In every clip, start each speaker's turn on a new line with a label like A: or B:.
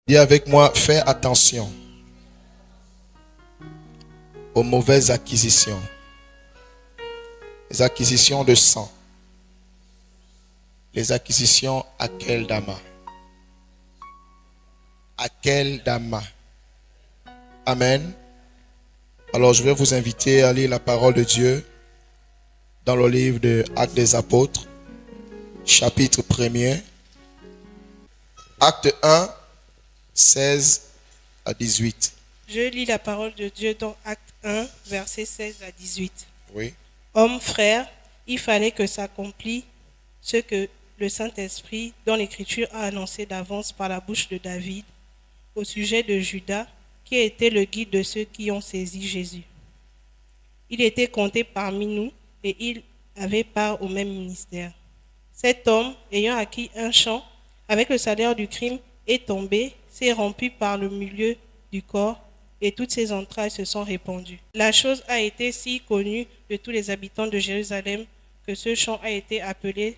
A: Dis avec moi, fais attention aux mauvaises acquisitions. Les acquisitions de sang. Les acquisitions à quel dama? À quel dama? Amen. Alors je vais vous inviter à lire la parole de Dieu dans le livre de Actes des Apôtres, chapitre 1er. Acte 1, 16 à 18.
B: Je lis la parole de Dieu dans Acte 1, versets 16 à 18.
A: Oui.
B: Hommes, frères, il fallait que s'accomplisse ce que le Saint-Esprit, dans l'Écriture, a annoncé d'avance par la bouche de David au sujet de Judas, qui était le guide de ceux qui ont saisi Jésus. Il était compté parmi nous et il avait part au même ministère. Cet homme, ayant acquis un champ avec le salaire du crime, est tombé, s'est rompu par le milieu du corps et toutes ses entrailles se sont répandues. La chose a été si connue de tous les habitants de Jérusalem que ce champ a été appelé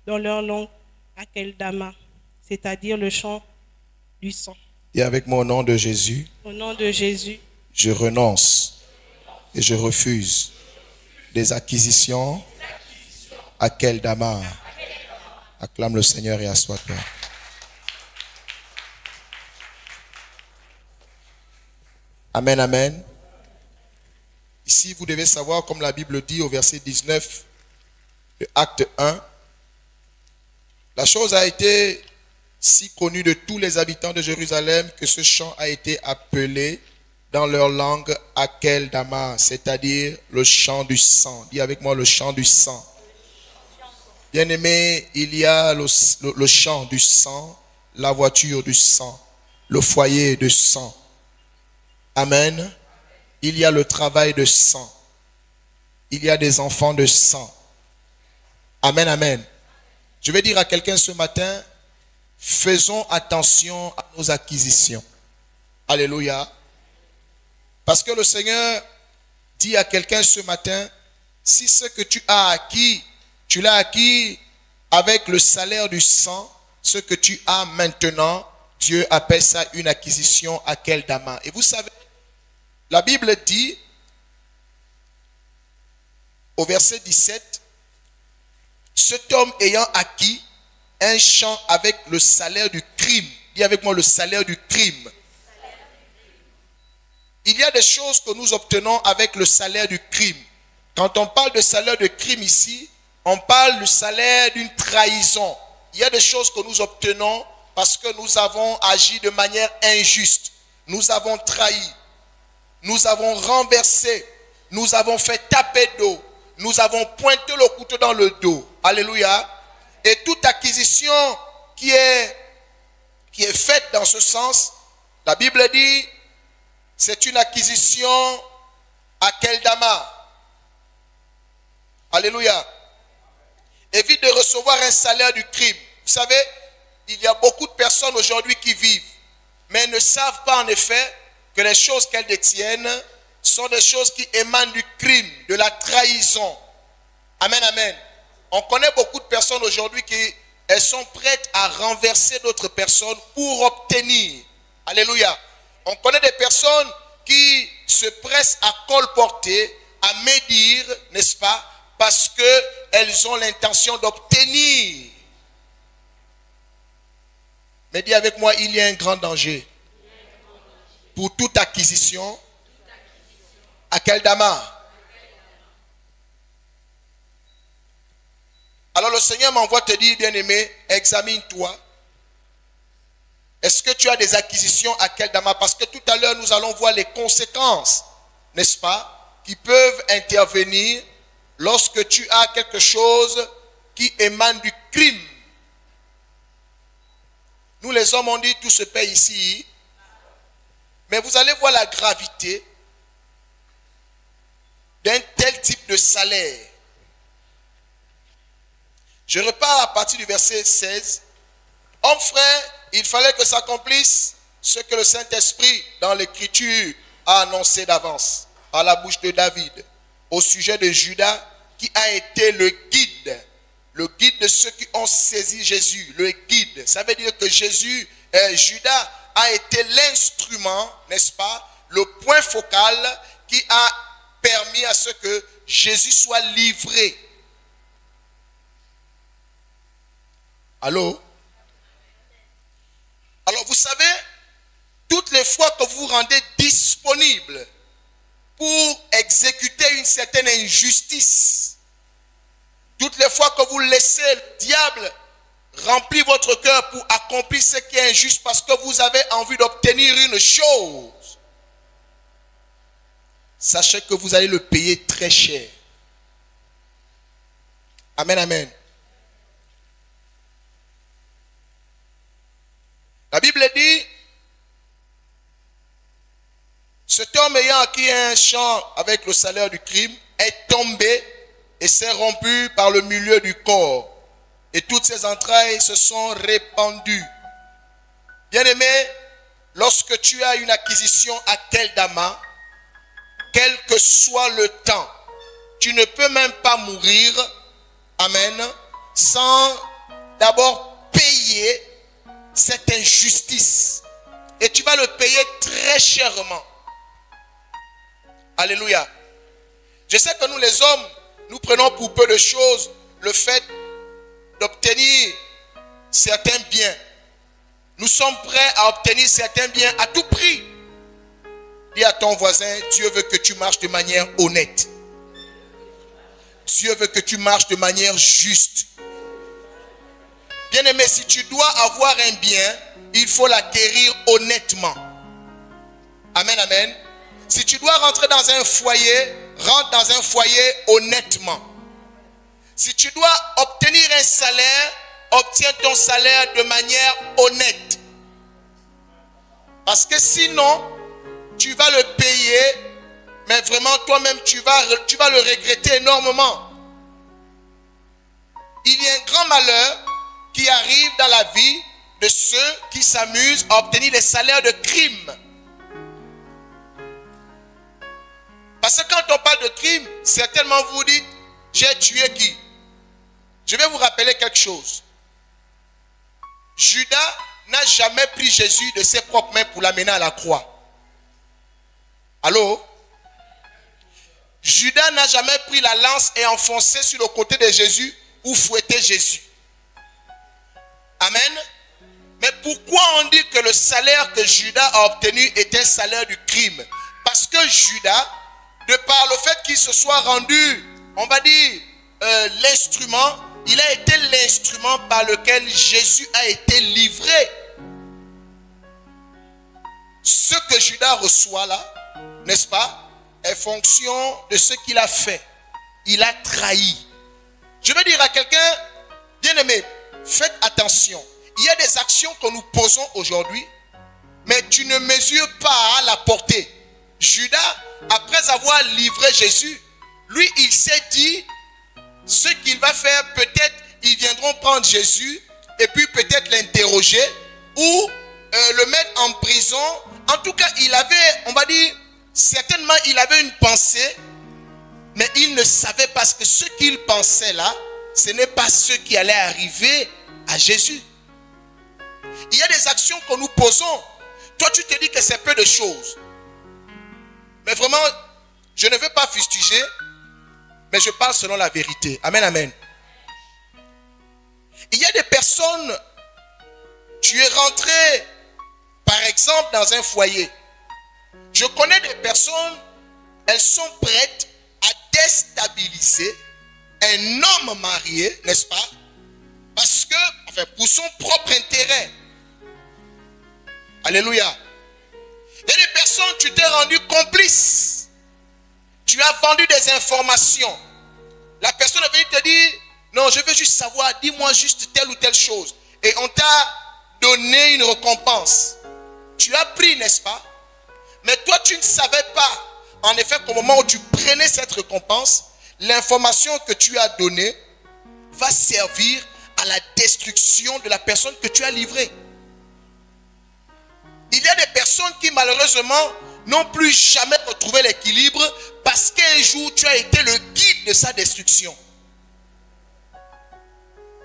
B: dans leur langue Akeldama, c'est-à-dire le champ du sang.
A: Et avec mon nom de Jésus,
B: Au nom de Jésus,
A: je renonce et je refuse des acquisitions à quel dama. Acclame le Seigneur et assois-toi. Amen, amen. Ici, vous devez savoir, comme la Bible dit au verset 19 de Acte 1, la chose a été si connue de tous les habitants de Jérusalem que ce champ a été appelé dans leur langue Akeldama, c'est-à-dire le champ du sang. Dis avec moi le champ du sang. Bien-aimé, il y a le champ du sang, la voiture du sang, le foyer de sang. Amen. Il y a le travail de sang. Il y a des enfants de sang. Amen, amen. Je vais dire à quelqu'un ce matin, faisons attention à nos acquisitions. Alléluia. Parce que le Seigneur dit à quelqu'un ce matin, si ce que tu as acquis, tu l'as acquis avec le salaire du sang, ce que tu as maintenant, Dieu appelle ça une acquisition à quel dama. Et vous savez, la Bible dit, au verset 17, cet homme ayant acquis un champ avec le salaire du crime. Dis avec moi le salaire du crime. Il y a des choses que nous obtenons avec le salaire du crime. Quand on parle de salaire de crime ici, on parle du salaire d'une trahison. Il y a des choses que nous obtenons parce que nous avons agi de manière injuste. Nous avons trahi. Nous avons renversé. Nous avons fait taper dos. Nous avons pointé le couteau dans le dos. Alléluia. Et toute acquisition qui est faite dans ce sens, la Bible dit, c'est une acquisition à quel dama. Alléluia. Évite de recevoir un salaire du crime. Vous savez, il y a beaucoup de personnes aujourd'hui qui vivent, mais ne savent pas en effet que les choses qu'elles détiennent sont des choses qui émanent du crime, de la trahison. Amen, amen. On connaît beaucoup de personnes aujourd'hui qui elles sont prêtes à renverser d'autres personnes pour obtenir. Alléluia. On connaît des personnes qui se pressent à colporter, à médire, n'est-ce pas, parce qu'elles ont l'intention d'obtenir. Mais dis avec moi, il y a un grand danger. Pour toute acquisition, à quel dama? Alors le Seigneur m'envoie te dire, bien-aimé, examine-toi. Est-ce que tu as des acquisitions à quel dama? Parce que tout à l'heure, nous allons voir les conséquences, n'est-ce pas, qui peuvent intervenir lorsque tu as quelque chose qui émane du crime. Nous les hommes, on dit, tout se paye ici. Mais vous allez voir la gravité d'un tel type de salaire. Je repars à partir du verset 16. Hommes, frères, il fallait que s'accomplisse ce que le Saint-Esprit, dans l'Écriture, a annoncé d'avance, par la bouche de David, au sujet de Judas, qui a été le guide de ceux qui ont saisi Jésus, le guide. Ça veut dire que Judas a été l'instrument, n'est-ce pas, le point focal qui a permis à ce que Jésus soit livré. Allô? Alors vous savez, toutes les fois que vous vous rendez disponible pour exécuter une certaine injustice, toutes les fois que vous laissez le diable remplir votre cœur pour accomplir ce qui est injuste parce que vous avez envie d'obtenir une chose, sachez que vous allez le payer très cher. Amen, amen. La Bible dit, cet homme ayant acquis un champ avec le salaire du crime est tombé et s'est rompu par le milieu du corps. Et toutes ses entrailles se sont répandues. Bien-aimé, lorsque tu as une acquisition à Keldama, quel que soit le temps, tu ne peux même pas mourir, amen, sans d'abord payer cette injustice. Et tu vas le payer très chèrement. Alléluia. Je sais que nous les hommes, nous prenons pour peu de choses le fait d'obtenir certains biens. Nous sommes prêts à obtenir certains biens à tout prix. Dis à ton voisin, Dieu veut que tu marches de manière honnête. Dieu veut que tu marches de manière juste. Bien-aimé, si tu dois avoir un bien, il faut l'acquérir honnêtement. Amen, amen. Si tu dois rentrer dans un foyer, rentre dans un foyer honnêtement. Si tu dois obtenir un salaire, obtiens ton salaire de manière honnête. Parce que sinon, tu vas le payer, mais vraiment toi-même, tu vas le regretter énormément. Il y a un grand malheur qui arrive dans la vie de ceux qui s'amusent à obtenir des salaires de crime. Parce que quand on parle de crime, certainement vous dites, j'ai tué qui? Je vais vous rappeler quelque chose. Judas n'a jamais pris Jésus de ses propres mains pour l'amener à la croix. Allô? Judas n'a jamais pris la lance et enfoncé sur le côté de Jésus pour fouetter Jésus. Amen. Mais pourquoi on dit que le salaire que Judas a obtenu est un salaire du crime? Parce que Judas, de par le fait qu'il se soit rendu, on va dire, l'instrument, il a été l'instrument par lequel Jésus a été livré. Ce que Judas reçoit là, n'est-ce pas, est fonction de ce qu'il a fait. Il a trahi. Je veux dire à quelqu'un, bien-aimé, faites attention. Il y a des actions que nous posons aujourd'hui, mais tu ne mesures pas la portée. Judas, après avoir livré Jésus, lui, il s'est dit, ce qu'il va faire, peut-être, ils viendront prendre Jésus, et puis peut-être l'interroger, ou le mettre en prison. En tout cas, il avait, on va dire, certainement, il avait une pensée, mais il ne savait pas que ce qu'il pensait là, ce n'est pas ce qui allait arriver à Jésus. Il y a des actions que nous posons. Toi, tu te dis que c'est peu de choses. Mais vraiment, je ne veux pas fustiger, mais je parle selon la vérité. Amen, amen. Il y a des personnes, tu es rentré, par exemple, dans un foyer. Je connais des personnes, elles sont prêtes à déstabiliser un homme marié, n'est-ce pas? Parce que, enfin, pour son propre intérêt. Alléluia. Il y a des personnes, tu t'es rendu complice. Tu as vendu des informations. La personne est venue te dire, non, je veux juste savoir, dis-moi juste telle ou telle chose. Et on t'a donné une récompense. Tu as pris, n'est-ce pas? Mais toi, tu ne savais pas, en effet, qu'au moment où tu prenais cette récompense, l'information que tu as donnée va servir à la destruction de la personne que tu as livrée. Il y a des personnes qui malheureusement n'ont plus jamais retrouvé l'équilibre parce qu'un jour tu as été le guide de sa destruction.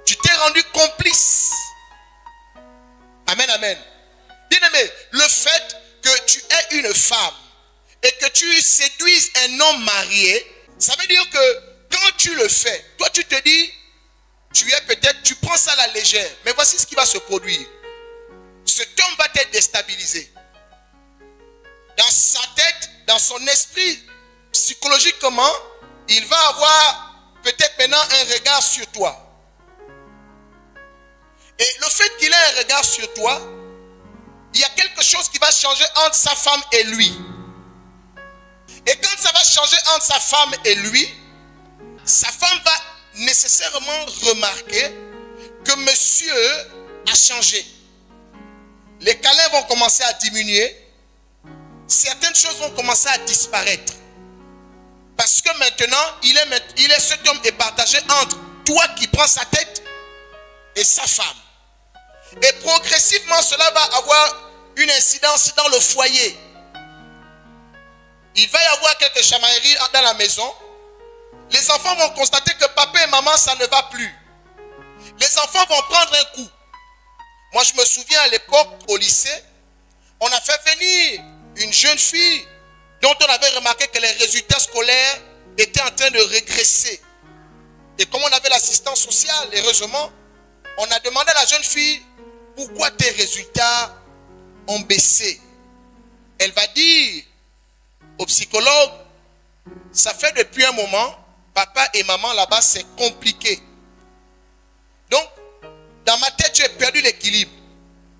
A: Tu t'es rendu complice. Amen, amen. Bien-aimé, le fait que tu aies une femme et que tu séduises un homme marié, ça veut dire que quand tu le fais, toi tu te dis, tu prends ça à la légère. Mais voici ce qui va se produire. Cet homme va être déstabilisé. Dans sa tête, dans son esprit, psychologiquement, il va avoir peut-être maintenant un regard sur toi. Et le fait qu'il ait un regard sur toi, il y a quelque chose qui va changer entre sa femme et lui. Et quand ça va changer entre sa femme et lui, sa femme va nécessairement remarquer que monsieur a changé. Les câlins vont commencer à diminuer. Certaines choses vont commencer à disparaître. Parce que maintenant, cet homme est partagé entre toi qui prends sa tête et sa femme. Et progressivement, cela va avoir une incidence dans le foyer. Il va y avoir quelques chamailleries dans la maison. Les enfants vont constater que papa et maman, ça ne va plus. Les enfants vont prendre un coup. Moi, je me souviens à l'époque, au lycée, on a fait venir une jeune fille dont on avait remarqué que les résultats scolaires étaient en train de régresser. Et comme on avait l'assistance sociale, heureusement, on a demandé à la jeune fille, pourquoi tes résultats ont baissé? Elle va dire au psychologue, ça fait depuis un moment, papa et maman là-bas, c'est compliqué. Donc, dans ma tête, j'ai perdu l'équilibre.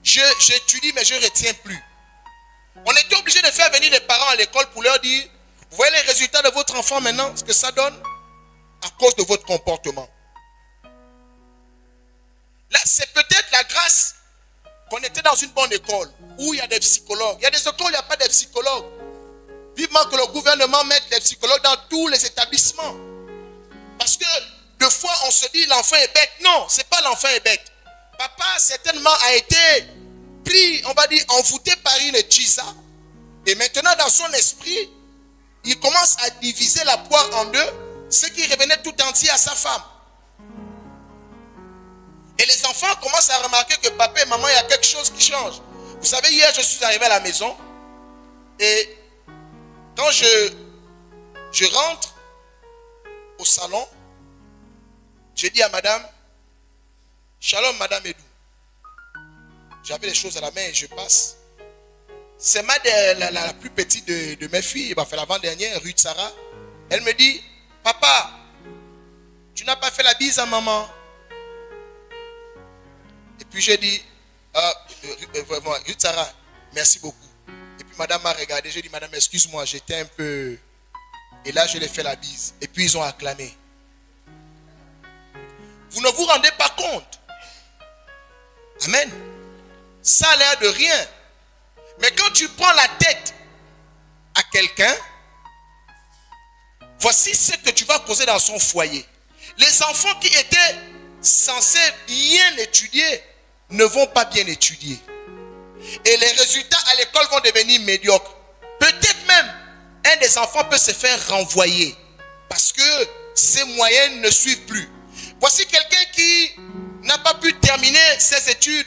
A: J'étudie, mais je ne retiens plus. On était obligé de faire venir les parents à l'école pour leur dire, vous voyez les résultats de votre enfant maintenant, ce que ça donne à cause de votre comportement. Là, c'est peut-être la grâce qu'on était dans une bonne école où il y a des psychologues. Il y a des écoles où il n'y a pas de psychologues. Vivement que le gouvernement mette les psychologues dans tous les établissements. Parce que deux fois, on se dit l'enfant est bête. Non, ce n'est pas l'enfant est bête. Papa, certainement, a été pris, on va dire, envoûté par une tchisa. Et maintenant, dans son esprit, il commence à diviser la poire en deux, ce qui revenait tout entier à sa femme. Et les enfants commencent à remarquer que papa et maman, il y a quelque chose qui change. Vous savez, hier, je suis arrivé à la maison. Et quand je rentre au salon, j'ai dit à madame, shalom madame Edou. J'avais les choses à la main et je passe. C'est la plus petite de mes filles, enfin l'avant-dernière, Ruth Sarah. Elle me dit, papa, tu n'as pas fait la bise à maman. Et puis j'ai dit, Ruth Sarah, merci beaucoup. Et puis madame m'a regardé, j'ai dit, madame, excuse-moi, j'étais un peu... Et là, je lui ai fait la bise. Et puis ils ont acclamé. Vous ne vous rendez pas compte. Amen. Ça a l'air de rien. Mais quand tu prends la tête à quelqu'un, voici ce que tu vas causer dans son foyer. Les enfants qui étaient censés bien étudier ne vont pas bien étudier. Et les résultats à l'école vont devenir médiocres. Peut-être même, un des enfants peut se faire renvoyer parce que ses moyens ne suivent plus. Voici quelqu'un qui n'a pas pu terminer ses études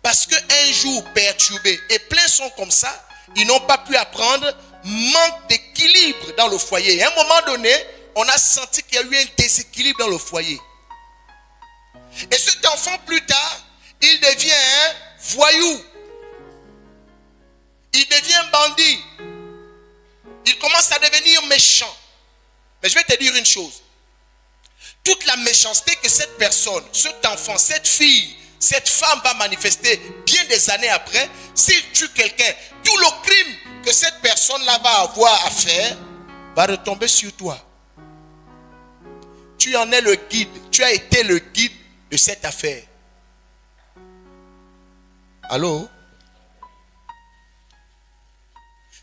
A: parce qu'un jour perturbé, et plein sont comme ça, ils n'ont pas pu apprendre, manque d'équilibre dans le foyer. Et à un moment donné, on a senti qu'il y a eu un déséquilibre dans le foyer. Et cet enfant, plus tard, il devient un voyou. Il devient bandit. Il commence à devenir méchant. Mais je vais te dire une chose. Toute la méchanceté que cette personne, cet enfant, cette fille, cette femme va manifester bien des années après, s'il tue quelqu'un, tout le crime que cette personne-là va avoir à faire va retomber sur toi. Tu en es le guide. Tu as été le guide de cette affaire. Allô?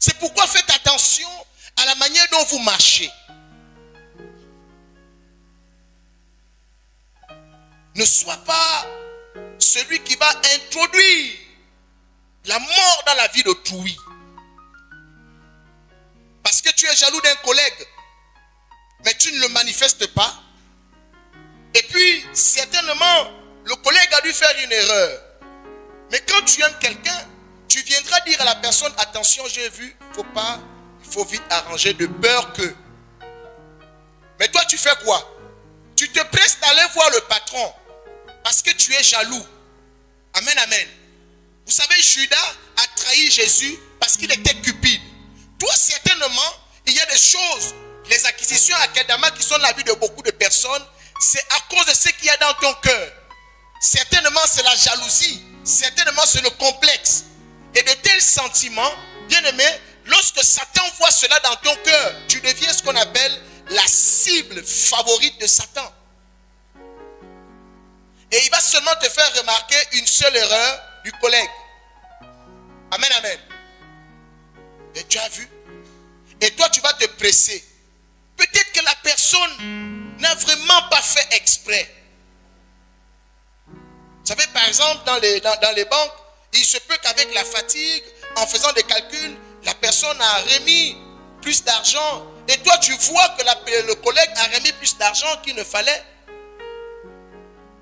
A: C'est pourquoi faites attention à la manière dont vous marchez. Ne sois pas celui qui va introduire la mort dans la vie d'autrui. Parce que tu es jaloux d'un collègue, mais tu ne le manifestes pas. Et puis, certainement, le collègue a dû faire une erreur. Mais quand tu aimes quelqu'un, tu viendras dire à la personne, attention, j'ai vu, il faut vite arranger de peur que. Mais toi, tu fais quoi? Tu te presses d'aller voir le patron parce que tu es jaloux. Amen, amen. Vous savez, Judas a trahi Jésus parce qu'il était cupide. Toi, certainement, il y a des choses, les acquisitions à Kedama qui sont la vie de beaucoup de personnes, c'est à cause de ce qu'il y a dans ton cœur. Certainement, c'est la jalousie. Certainement, c'est le complexe. Et de tels sentiments, bien aimé, lorsque Satan voit cela dans ton cœur, tu deviens ce qu'on appelle la cible favorite de Satan. Et il va seulement te faire remarquer une seule erreur du collègue. Amen, amen. Et tu as vu? Et toi, tu vas te presser. Peut-être que la personne n'a vraiment pas fait exprès. Vous savez, par exemple, dans les banques, il se peut qu'avec la fatigue, en faisant des calculs, la personne a remis plus d'argent. Et toi, tu vois que le collègue a remis plus d'argent qu'il ne fallait.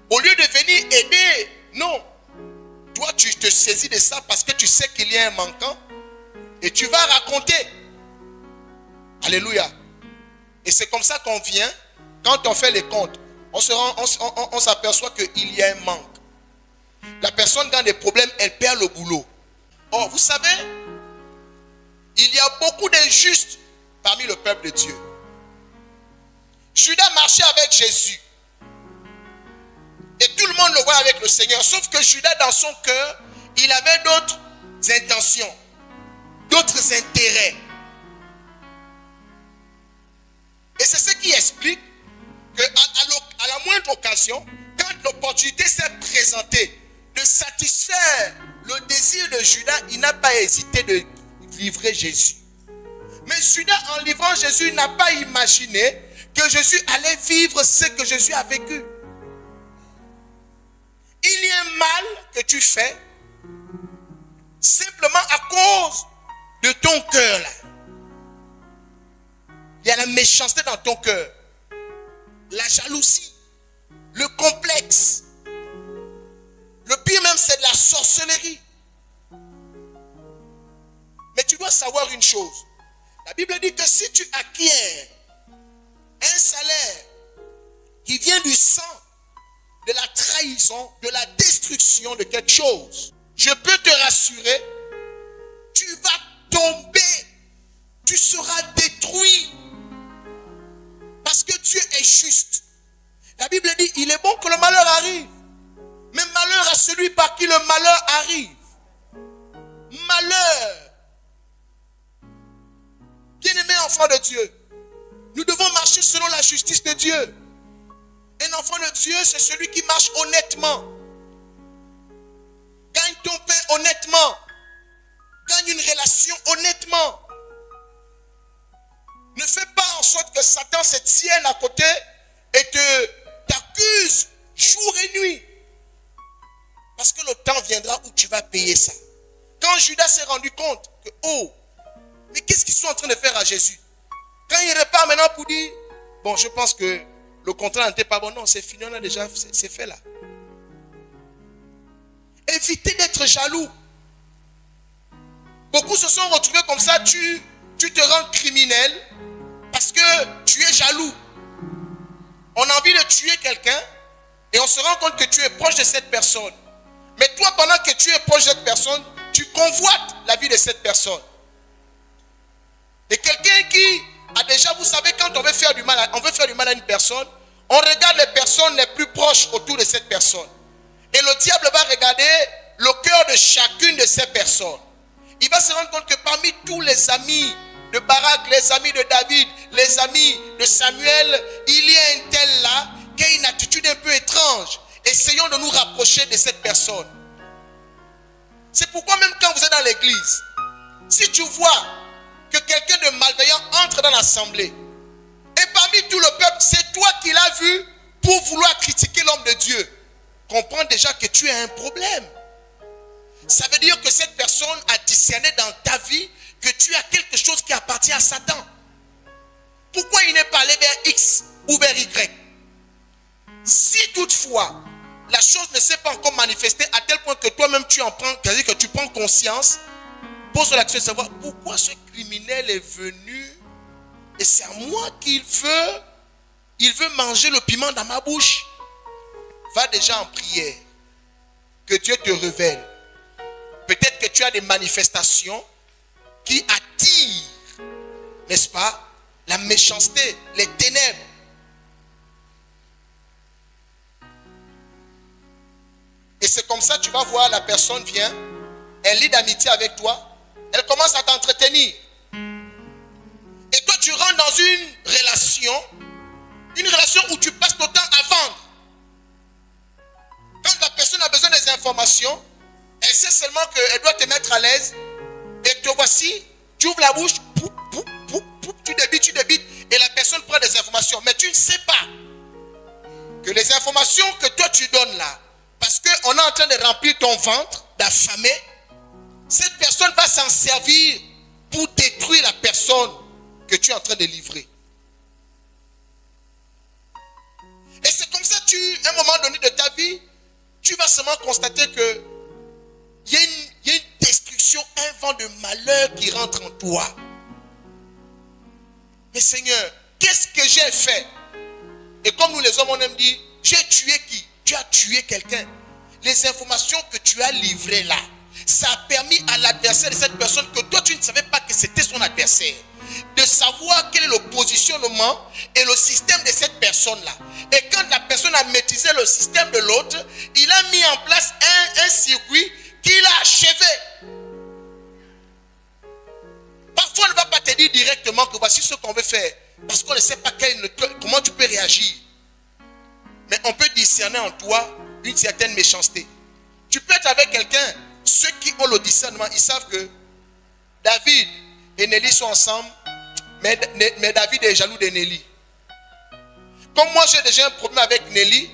A: Au lieu de venir aider, non. Toi, tu te saisis de ça parce que tu sais qu'il y a un manquant. Et tu vas raconter. Alléluia. Et c'est comme ça qu'on vient, quand on fait les comptes, on s'aperçoit qu'il y a un manque. La personne dans des problèmes, elle perd le boulot. Or, vous savez, il y a beaucoup d'injustes parmi le peuple de Dieu. Judas marchait avec Jésus. Et tout le monde le voit avec le Seigneur. Sauf que Judas, dans son cœur, il avait d'autres intentions, d'autres intérêts. Et c'est ce qui explique qu'à la moindre occasion, quand l'opportunité s'est présentée de satisfaire le désir de Judas, il n'a pas hésité de livrer Jésus. Mais Judas, en livrant Jésus, n'a pas imaginé que Jésus allait vivre ce que Jésus a vécu. Il y a un mal que tu fais simplement à cause de ton cœur là. Il y a la méchanceté dans ton cœur, la jalousie, le complexe. Le pire même, c'est de la sorcellerie. Mais tu dois savoir une chose. La Bible dit que si tu acquiers un salaire qui vient du sang, de la trahison, de la destruction de quelque chose, je peux te rassurer, tu vas tomber, tu seras détruit. Parce que Dieu est juste. La Bible dit, il est bon que le malheur arrive. Mais malheur à celui par qui le malheur arrive. Malheur. Bien-aimés enfants de Dieu, nous devons marcher selon la justice de Dieu. Un enfant de Dieu, c'est celui qui marche honnêtement. Gagne ton pain honnêtement. Gagne une relation honnêtement. Ne fais pas en sorte que Satan se tienne à côté et t'accuse jour et nuit. Parce que le temps viendra où tu vas payer ça. Quand Judas s'est rendu compte que, oh, mais qu'est-ce qu'ils sont en train de faire à Jésus? Quand il repart maintenant pour dire, bon, je pense que le contrat n'était pas bon. Non, c'est fini, on a déjà, c'est fait là. Évitez d'être jaloux. Beaucoup se sont retrouvés comme ça, tu te rends criminel parce que tu es jaloux. On a envie de tuer quelqu'un et on se rend compte que tu es proche de cette personne. Mais toi, pendant que tu es proche de cette personne, tu convoites la vie de cette personne. Et quelqu'un qui a déjà, vous savez, quand on veut faire du mal à une personne, on regarde les personnes les plus proches autour de cette personne. Et le diable va regarder le cœur de chacune de ces personnes. Il va se rendre compte que parmi tous les amis de Barak, les amis de David, les amis de Samuel, il y a un tel là qui a une attitude un peu étrange. Essayons de nous rapprocher de cette personne. C'est pourquoi même quand vous êtes dans l'église, si tu vois que quelqu'un de malveillant entre dans l'assemblée, et parmi tout le peuple, c'est toi qui l'as vu pour vouloir critiquer l'homme de Dieu, comprends déjà que tu as un problème. Ça veut dire que cette personne a discerné dans ta vie que tu as quelque chose qui appartient à Satan. Pourquoi il n'est pas allé vers X ou vers Y? Si toutefois la chose ne s'est pas encore manifestée à tel point que toi-même tu en prends, c'est-à-dire que tu prends conscience, pose la question de savoir pourquoi ce criminel est venu et c'est à moi qu'il veut, il veut manger le piment dans ma bouche. Va déjà en prière, que Dieu te révèle. Peut-être que tu as des manifestations qui attirent, n'est-ce pas, la méchanceté, les ténèbres. Et c'est comme ça, tu vas voir, la personne vient, elle lie d'amitié avec toi, elle commence à t'entretenir. Et toi, tu rentres dans une relation où tu passes ton temps à vendre. Quand la personne a besoin des informations, elle sait seulement qu'elle doit te mettre à l'aise. Et te voici, tu ouvres la bouche, tu débites, et la personne prend des informations. Mais tu ne sais pas que les informations que toi tu donnes là, parce qu'on est en train de remplir ton ventre, d'affamer, cette personne va s'en servir pour détruire la personne que tu es en train de livrer. Et c'est comme ça, à un moment donné de ta vie, tu vas seulement constater que il y a une destruction, un vent de malheur qui rentre en toi. Mais Seigneur, qu'est-ce que j'ai fait? Et comme nous les hommes, on aime dire, j'ai tué qui? Tu as tué quelqu'un. Les informations que tu as livrées là, ça a permis à l'adversaire de cette personne que toi tu ne savais pas que c'était son adversaire, de savoir quel est le positionnement et le système de cette personne-là. Et quand la personne a maîtrisé le système de l'autre, il a mis en place un circuit qui l'a achevé. Parfois, on ne va pas te dire directement que voici ce qu'on veut faire, parce qu'on ne sait pas comment tu peux réagir. Mais on peut discerner en toi une certaine méchanceté. Tu peux être avec quelqu'un, ceux qui ont le discernement, ils savent que David et Nelly sont ensemble, mais David est jaloux de Nelly. Comme moi j'ai déjà un problème avec Nelly,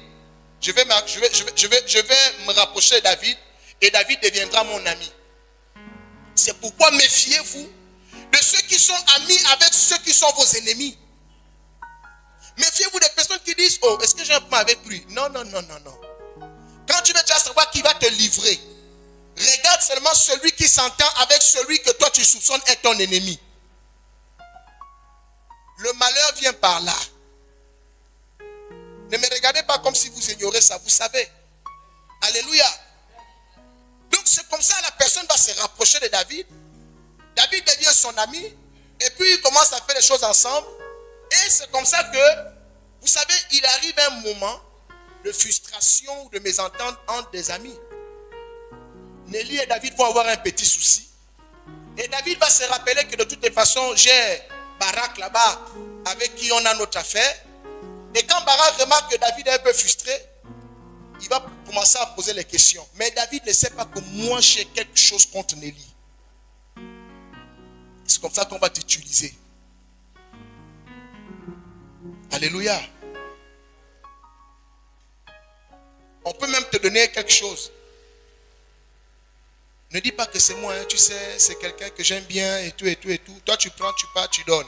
A: je vais me rapprocher de David et David deviendra mon ami. C'est pourquoi méfiez-vous de ceux qui sont amis avec ceux qui sont vos ennemis. Méfiez-vous des personnes qui disent, oh, est-ce que j'ai un problème avec lui? Non, non, non, non, non. Quand tu veux déjà savoir qui va te livrer, regarde seulement celui qui s'entend avec celui que toi tu soupçonnes est ton ennemi. Le malheur vient par là. Ne me regardez pas comme si vous ignorez ça, vous savez. Alléluia. Donc c'est comme ça la personne va se rapprocher de David. David devient son ami. Et puis ils commencent à faire les choses ensemble. Et c'est comme ça que, vous savez, il arrive un moment de frustration ou de mésentente entre des amis. Nelly et David vont avoir un petit souci. Et David va se rappeler que de toutes les façons, j'ai Barak là-bas avec qui on a notre affaire. Et quand Barak remarque que David est un peu frustré, il va commencer à poser les questions. Mais David ne sait pas que moi j'ai quelque chose contre Nelly. C'est comme ça qu'on va t'utiliser. Alléluia. On peut même te donner quelque chose. Ne dis pas que c'est moi, hein, tu sais, c'est quelqu'un que j'aime bien et tout, et tout, et tout. Toi, tu prends, tu pars, tu donnes.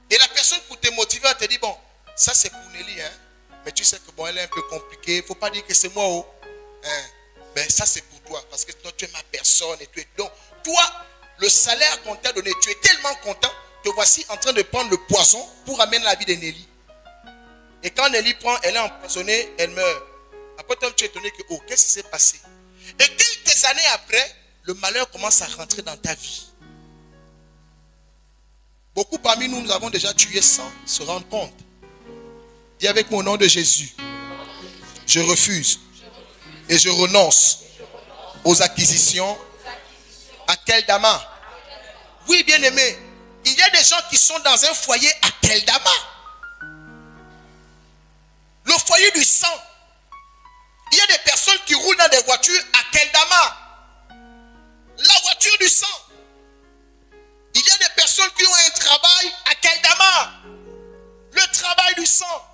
A: Et la personne pour te motiver, elle te dit, bon, ça c'est pour Nelly, hein. Mais tu sais que bon, elle est un peu compliquée. Il ne faut pas dire que c'est moi, oh. Hein. Ben, ça c'est pour toi, parce que toi, tu es ma personne et tout. Donc, toi, le salaire qu'on t'a donné, tu es tellement content que voici en train de prendre le poison pour amener la vie de Nelly. Et quand Nelly prend, elle est empoisonnée, elle meurt. Après, toi, tu es étonné que, oh, qu'est-ce qui s'est passé? Et quelques années après, le malheur commence à rentrer dans ta vie. Beaucoup parmi nous, nous avons déjà tué sans se rendre compte. Dis avec mon nom de Jésus, je refuse et je renonce aux acquisitions à Keldama. Oui, bien aimé, il y a des gens qui sont dans un foyer à Keldama. Le foyer du sang. Il y a des personnes qui roulent dans des voitures à Keldama. La voiture du sang. Il y a des personnes qui ont un travail à Keldama. Le travail du sang.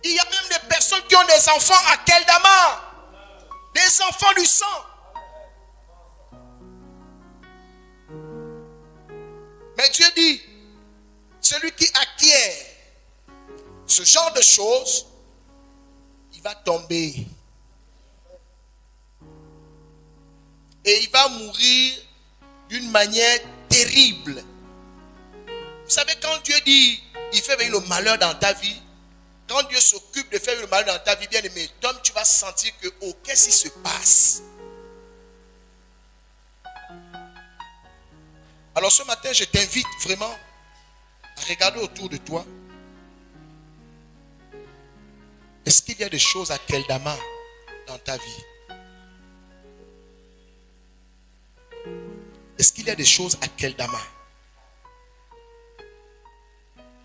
A: Il y a même des personnes qui ont des enfants à Keldama. Des enfants du sang. Mais Dieu dit, celui qui acquiert ce genre de choses, il va tomber. Et il va mourir d'une manière terrible. Vous savez, quand Dieu dit, il fait venir le malheur dans ta vie, quand Dieu s'occupe de faire le malheur dans ta vie, bien aimé, toi, tu vas sentir que, oh, qu'est-ce qui se passe? Alors ce matin, je t'invite vraiment à regarder autour de toi. Est-ce qu'il y a des choses à Keldama dans ta vie? Est-ce qu'il y a des choses à Keldama?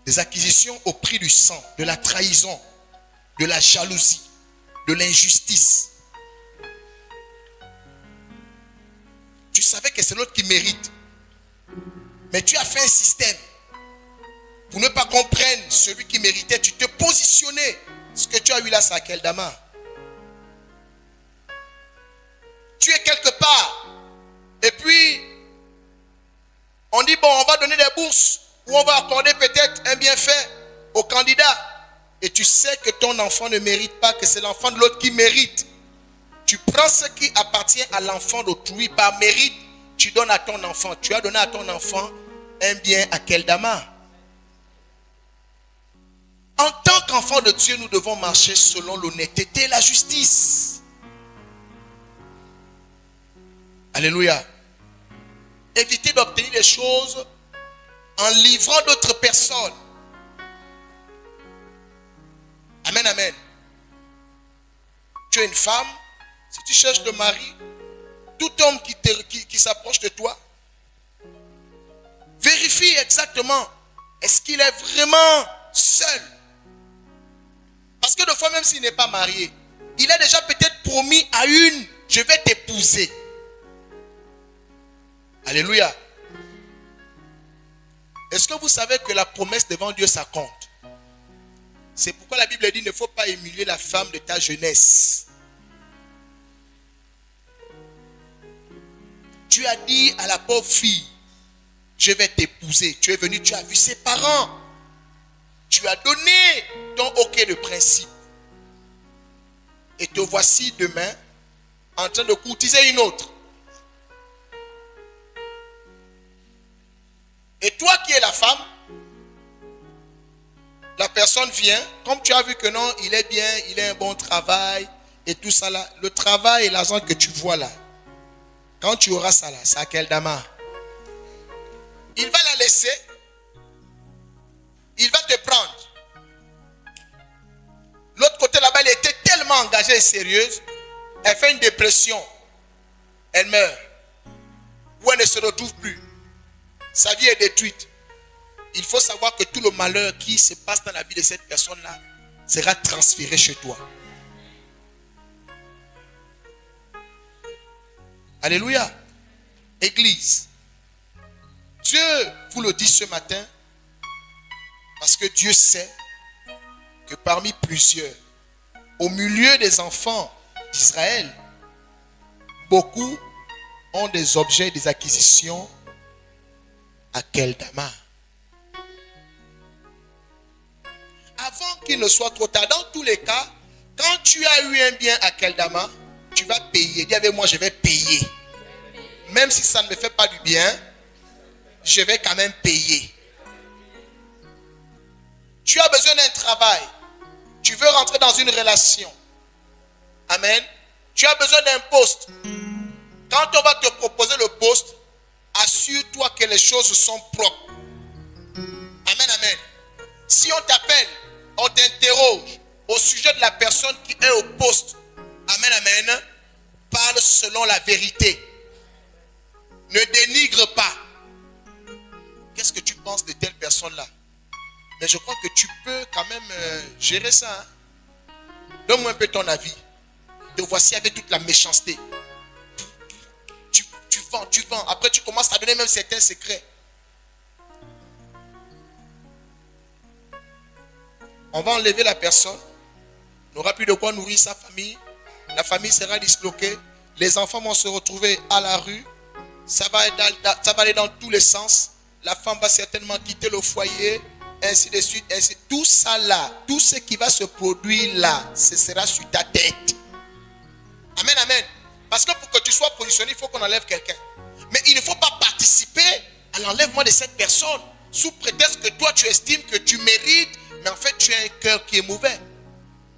A: Des acquisitions au prix du sang, de la trahison, de la jalousie, de l'injustice. Tu savais que c'est l'autre qui mérite. Mais tu as fait un système pour ne pas comprendre celui qui méritait. Tu te positionnais. Ce que tu as eu là, c'est à Keldama. Tu es quelque part. Et puis, on dit, bon, on va donner des bourses. Ou on va accorder peut-être un bienfait au candidat. Et tu sais que ton enfant ne mérite pas, que c'est l'enfant de l'autre qui mérite. Tu prends ce qui appartient à l'enfant d'autrui par mérite. Tu donnes à ton enfant. Tu as donné à ton enfant un bien à Keldama. En tant qu'enfant de Dieu, nous devons marcher selon l'honnêteté et la justice. Alléluia. Éviter d'obtenir des choses en livrant d'autres personnes. Amen, amen. Tu es une femme, si tu cherches le mari, tout homme qui s'approche de toi, vérifie exactement, est-ce qu'il est vraiment seul? Parce que de fois, même s'il n'est pas marié, il a déjà peut-être promis à une, je vais t'épouser. Alléluia. Est-ce que vous savez que la promesse devant Dieu, ça compte? C'est pourquoi la Bible dit, il ne faut pas émuler la femme de ta jeunesse. Tu as dit à la pauvre fille, je vais t'épouser. Tu es venu, tu as vu ses parents. Tu as donné ton OK de principe. Et te voici demain en train de courtiser une autre. Et toi qui es la femme, la personne vient, comme tu as vu que non, il est bien, il a un bon travail et tout ça là. Le travail et l'argent que tu vois là, quand tu auras ça là, c'est à Keldama. Il va la laisser, il va te prendre. L'autre côté là-bas, elle était tellement engagée et sérieuse, elle fait une dépression, elle meurt, ou elle ne se retrouve plus. Sa vie est détruite. Il faut savoir que tout le malheur qui se passe dans la vie de cette personne-là sera transféré chez toi. Alléluia. Église, Dieu vous le dit ce matin parce que Dieu sait que parmi plusieurs, au milieu des enfants d'Israël, beaucoup ont des objets, des acquisitions à Keldama. Avant qu'il ne soit trop tard, dans tous les cas, quand tu as eu un bien à Keldama, tu vas payer. Dis avec moi, je vais payer. Même si ça ne me fait pas du bien, je vais quand même payer. Tu as besoin d'un travail. Tu veux rentrer dans une relation. Amen. Tu as besoin d'un poste. Quand on va te proposer le poste, assure-toi que les choses sont propres. Amen, amen. Si on t'appelle, on t'interroge au sujet de la personne qui est au poste. Amen, amen. Parle selon la vérité. Ne dénigre pas. Qu'est-ce que tu penses de telle personne-là? Mais je crois que tu peux quand même gérer ça. Hein? Donne-moi un peu ton avis. Te voici avec toute la méchanceté. Tu vends. Après, tu commences à donner même certains secrets. On va enlever la personne. Il n'aura plus de quoi nourrir sa famille. La famille sera disloquée. Les enfants vont se retrouver à la rue. Ça va aller dans tous les sens. La femme va certainement quitter le foyer. ainsi de suite, ainsi. Tout ça là, tout ce qui va se produire là, ce sera sur ta tête. Amen, amen. Parce que pour que tu sois positionné, il faut qu'on enlève quelqu'un. Mais il ne faut pas participer à l'enlèvement de cette personne sous prétexte que toi tu estimes que tu mérites, mais en fait tu as un cœur qui est mauvais.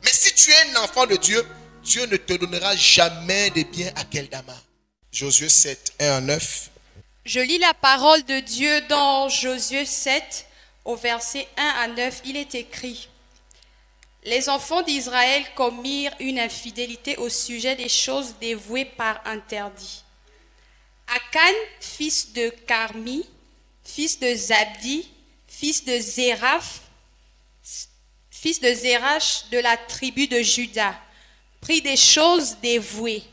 A: Mais si tu es un enfant de Dieu, Dieu ne te donnera jamais de bien à Keldama. Josué 7, 1 à 9.
C: Je lis la parole de Dieu dans Josué 7, au verset 1 à 9. Il est écrit: Les enfants d'Israël commirent une infidélité au sujet des choses dévouées par interdit. Akan, fils de Carmi, fils de Zabdi, fils de Zéraph, fils de Zérach de la tribu de Juda, prit des choses dévouées.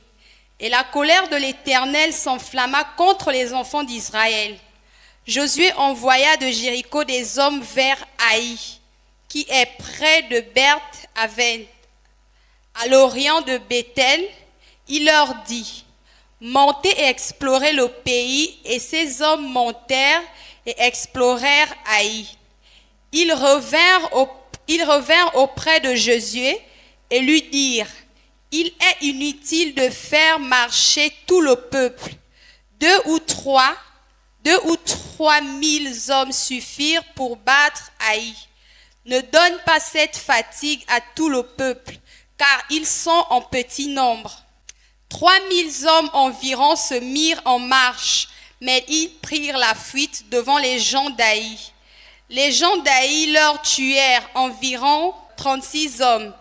C: Et la colère de l'Éternel s'enflamma contre les enfants d'Israël. Josué envoya de Jéricho des hommes vers Haï, qui est près de Beth-Aven, à l'orient de Bethel. Il leur dit: Montez et explorez le pays. Et ces hommes montèrent et explorèrent Haï. Ils revinrent auprès de Josué et lui dirent: Il est inutile de faire marcher tout le peuple. 2 ou 3 000 hommes suffirent pour battre Haï. Ne donne pas cette fatigue à tout le peuple, car ils sont en petit nombre. 3 000 hommes environ se mirent en marche, mais ils prirent la fuite devant les gens d'Haï. Les gens d'Haï leur tuèrent environ 36 hommes.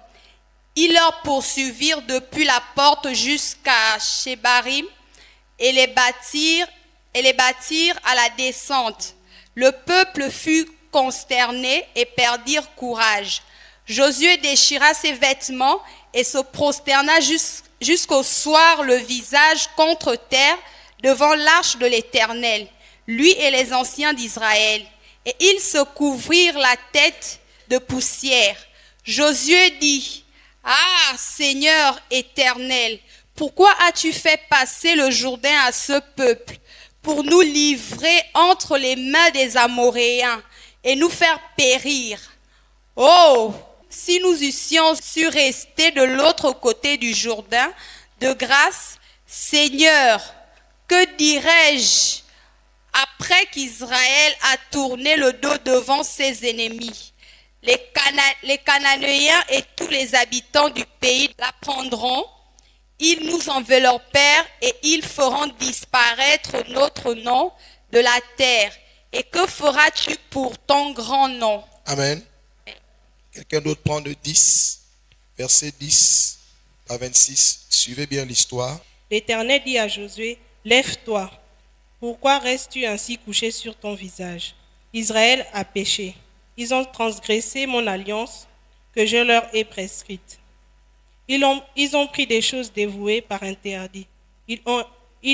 C: Ils leur poursuivirent depuis la porte jusqu'à Shebarim et les bâtirent à la descente. Le peuple fut consterné et perdirent courage. Josué déchira ses vêtements et se prosterna jusqu'au soir le visage contre terre devant l'arche de l'Éternel, lui et les anciens d'Israël. Et ils se couvrirent la tête de poussière. Josué dit: Ah, Seigneur éternel, pourquoi as-tu fait passer le Jourdain à ce peuple pour nous livrer entre les mains des Amoréens et nous faire périr? Oh, si nous eussions su rester de l'autre côté du Jourdain, de grâce, Seigneur, que dirais-je après qu'Israël a tourné le dos devant ses ennemis? Les Cananéens et tous les habitants du pays l'apprendront. Ils nous enveloppèrent et ils feront disparaître notre nom de la terre. Et que feras-tu pour ton grand nom?
A: Amen. Quelqu'un d'autre prend le 10, verset 10 à 26. Suivez bien l'histoire.
B: L'Éternel dit à Josué: Lève-toi. Pourquoi restes-tu ainsi couché sur ton visage? Israël a péché. Ils ont transgressé mon alliance que je leur ai prescrite. Ils ont pris des choses dévouées par interdit. Ils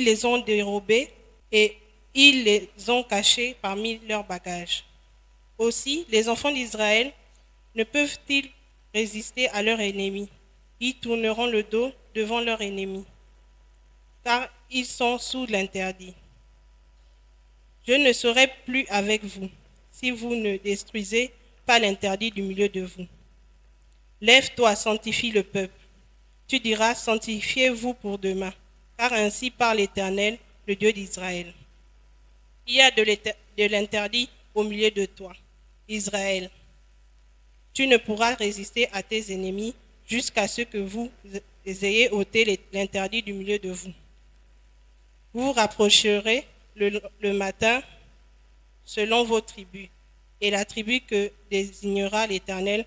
B: les ont dérobées et ils les ont cachées parmi leurs bagages. Aussi, les enfants d'Israël ne peuvent-ils résister à leurs ennemis? Ils tourneront le dos devant leurs ennemis, car ils sont sous l'interdit. Je ne serai plus avec vous si vous ne détruisez pas l'interdit du milieu de vous. Lève-toi, sanctifie le peuple. Tu diras: sanctifiez-vous pour demain, car ainsi parle l'Éternel, le Dieu d'Israël. Il y a de l'interdit au milieu de toi, Israël. Tu ne pourras résister à tes ennemis jusqu'à ce que vous ayez ôté l'interdit du milieu de vous. Vous vous rapprocherez le matin selon vos tribus, et la tribu que désignera l'Éternel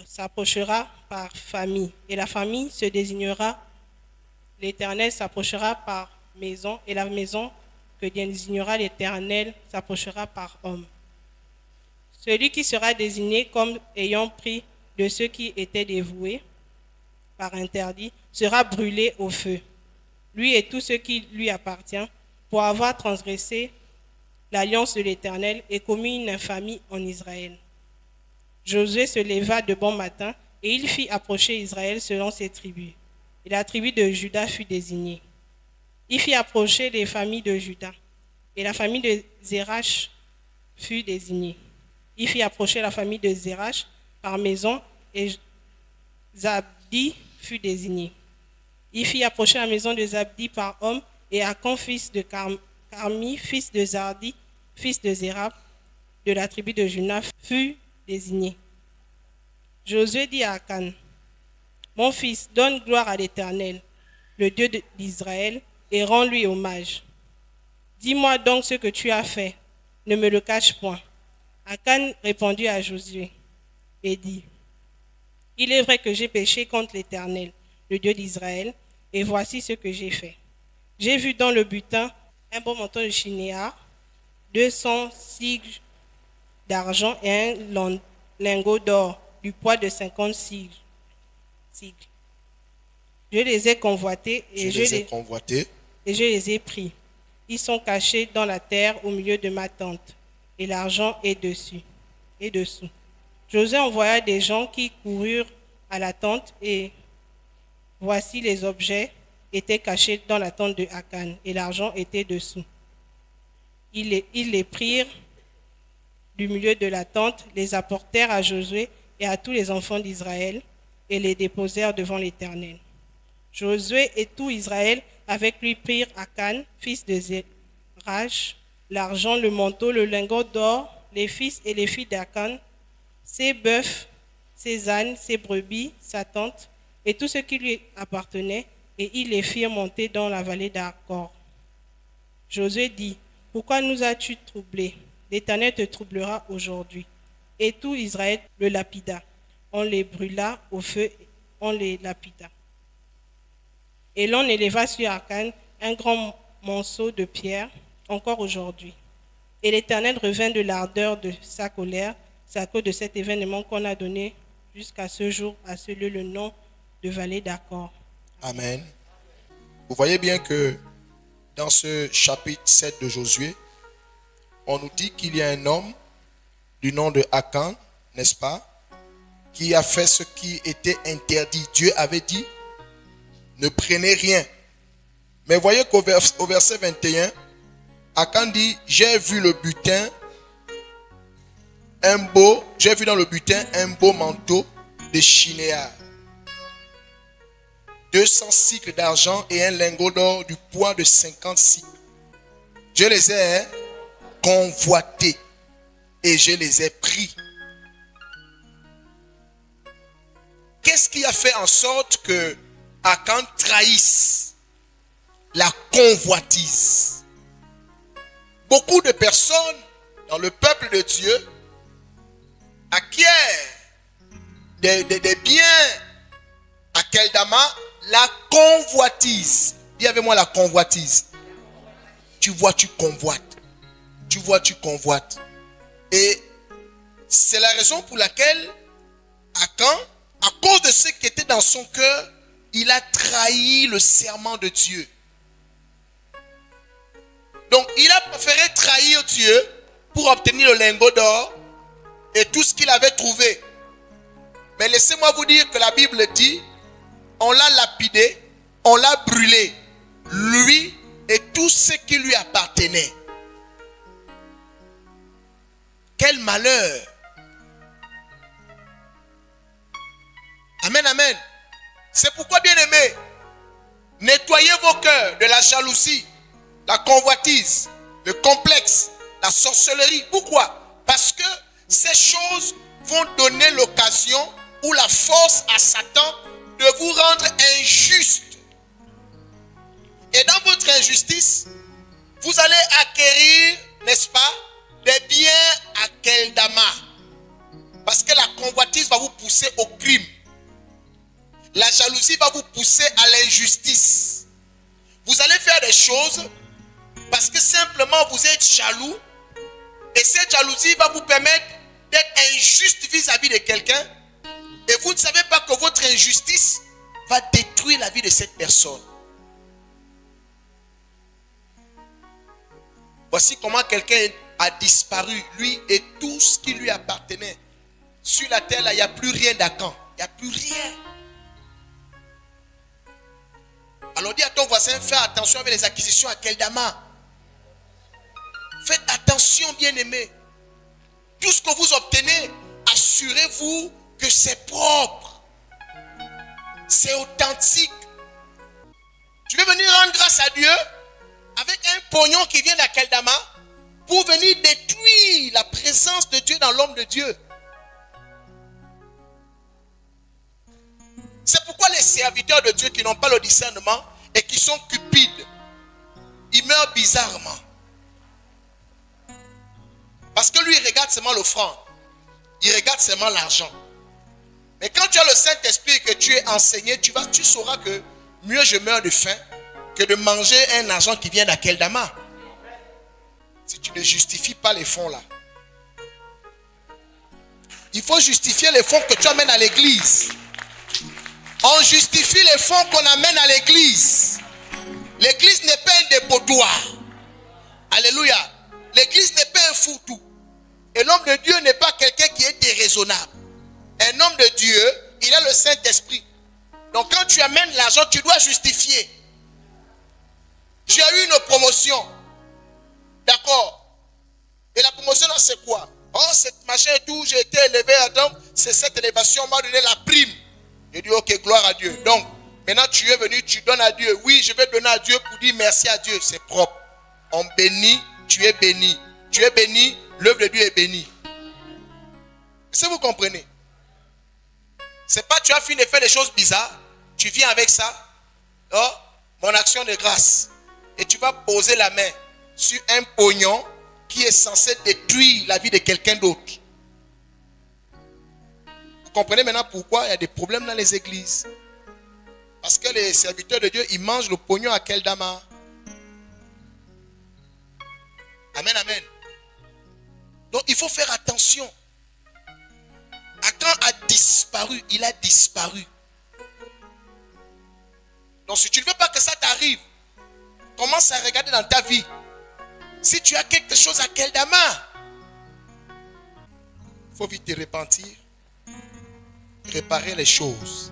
B: s'approchera par famille, et la famille se désignera, l'Éternel s'approchera par maison, et la maison que désignera l'Éternel s'approchera par homme. Celui qui sera désigné comme ayant pris de ceux qui étaient dévoués par interdit sera brûlé au feu, lui et tout ce qui lui appartient, pour avoir transgressé l'alliance de l'Éternel et commis une infamie en Israël. Josué se leva de bon matin et il fit approcher Israël selon ses tribus. Et la tribu de Juda fut désignée. Il fit approcher les familles de Juda, et la famille de Zérach fut désignée. Il fit approcher la famille de Zérach par maison et Zabdi fut désigné. Il fit approcher la maison de Zabdi par homme et Akan, fils de Carmi, fils de Zardi, fils de Zérap, de la tribu de Juda, fut désigné. Josué dit à Akan, « Mon fils, donne gloire à l'Éternel, le Dieu d'Israël, et rends-lui hommage. Dis-moi donc ce que tu as fait, ne me le cache point. » Akan répondit à Josué et dit, « Il est vrai que j'ai péché contre l'Éternel, le Dieu d'Israël, et voici ce que j'ai fait. J'ai vu dans le butin un beau manteau de chinéa, 200 sigles d'argent et un lingot d'or du poids de 50 sigles. Je les ai convoités et je les ai pris. Ils sont cachés dans la terre au milieu de ma tente, et l'argent est dessus et dessous. Josué envoya des gens qui coururent à la tente, et voici les objets étaient cachés dans la tente de Akan, et l'argent était dessous. Ils les prirent du milieu de la tente, les apportèrent à Josué et à tous les enfants d'Israël, et les déposèrent devant l'Éternel. Josué et tout Israël avec lui prirent Akan, fils de Zérach, l'argent, le manteau, le lingot d'or, les fils et les filles d'Akan, ses bœufs, ses ânes, ses brebis, sa tente, et tout ce qui lui appartenait, et ils les firent monter dans la vallée d'Acor. Josué dit, « Pourquoi nous as-tu troublés? L'Éternel te troublera aujourd'hui. » Et tout Israël le lapida. On les brûla au feu, on les lapida. Et l'on éleva sur Akan un grand monceau de pierre, encore aujourd'hui. Et l'Éternel revint de l'ardeur de sa colère, c'est à cause de cet événement qu'on a donné jusqu'à ce jour à ce lieu le nom de vallée d'Acor.
A: Amen. Vous voyez bien que dans ce chapitre 7 de Josué, on nous dit qu'il y a un homme du nom de Akan, n'est-ce pas, qui a fait ce qui était interdit. Dieu avait dit, ne prenez rien. Mais voyez qu'au verset 21, Akan dit, j'ai vu le butin, j'ai vu dans le butin un beau manteau de chinéa, 200 cycles d'argent et un lingot d'or du poids de 50 cycles. Je les ai convoités et je les ai pris. Qu'est-ce qui a fait en sorte que Akan trahisse la convoitise? Beaucoup de personnes dans le peuple de Dieu acquièrent des biens à Keldama, la convoitise. Dis avec moi la convoitise. Tu vois, tu convoites. Tu vois, tu convoites. Et c'est la raison pour laquelle Akan, à cause de ce qui était dans son cœur, il a trahi le serment de Dieu. Donc, il a préféré trahir Dieu pour obtenir le lingot d'or et tout ce qu'il avait trouvé. Mais laissez-moi vous dire que la Bible dit, on l'a lapidé, on l'a brûlé, lui et tout ce qui lui appartenait. Quel malheur! Amen, amen. C'est pourquoi, bien aimé, nettoyez vos cœurs de la jalousie, la convoitise, le complexe, la sorcellerie. Pourquoi? Parce que ces choses vont donner l'occasion ou la force à Satan de vous rendre injuste. Et dans votre injustice, vous allez acquérir, n'est-ce pas, des biens à Keldama. Parce que la convoitise va vous pousser au crime. La jalousie va vous pousser à l'injustice. Vous allez faire des choses parce que simplement vous êtes jaloux. Et cette jalousie va vous permettre d'être injuste vis-à-vis de quelqu'un. Et vous ne savez pas que votre injustice va détruire la vie de cette personne. Voici comment quelqu'un a disparu, lui et tout ce qui lui appartenait. Sur la terre, là, il n'y a plus rien d'Akan. Il n'y a plus rien. Alors dis à ton voisin, fais attention avec les acquisitions à Keldama. Faites attention, bien-aimés. Tout ce que vous obtenez, assurez-vous que c'est propre. C'est authentique. Tu veux venir rendre grâce à Dieu avec un pognon qui vient d'Akeldama pour venir détruire la présence de Dieu dans l'homme de Dieu. C'est pourquoi les serviteurs de Dieu qui n'ont pas le discernement et qui sont cupides, ils meurent bizarrement. Parce que lui, il regarde seulement l'offrande. Il regarde seulement l'argent. Mais quand tu as le Saint-Esprit et que tu es enseigné, tu sauras que mieux je meurs de faim que de manger un argent qui vient d'Akeldama. Si tu ne justifies pas les fonds là. Il faut justifier les fonds que tu amènes à l'église. On justifie les fonds qu'on amène à l'église. L'église n'est pas un dépotoir. Alléluia. L'église n'est pas un foutou. Et l'homme de Dieu n'est pas quelqu'un qui est déraisonnable. Un homme de Dieu, il a le Saint-Esprit. Donc quand tu amènes l'argent, tu dois justifier. J'ai eu une promotion. D'accord. Et la promotion, c'est quoi? Oh, cette machin et tout, j'ai été élevé à donc, c'est cette élévation m'a donné la prime. J'ai dit, ok, gloire à Dieu. Donc, maintenant tu es venu, tu donnes à Dieu. Oui, je vais donner à Dieu pour dire merci à Dieu. C'est propre. On bénit, tu es béni. Tu es béni, l'œuvre de Dieu est bénie. Est-ce que vous comprenez? C'est pas tu as fini de faire des choses bizarres. Tu viens avec ça. Oh, mon action de grâce. Et tu vas poser la main sur un pognon qui est censé détruire la vie de quelqu'un d'autre. Vous comprenez maintenant pourquoi il y a des problèmes dans les églises? Parce que les serviteurs de Dieu, ils mangent le pognon à Akeldama. Amen, amen. Donc il faut faire attention. Akan a disparu, il a disparu. Donc si tu ne veux pas que ça t'arrive, commence à regarder dans ta vie. Si tu as quelque chose à Akeldama, il faut vite te repentir. Réparer les choses.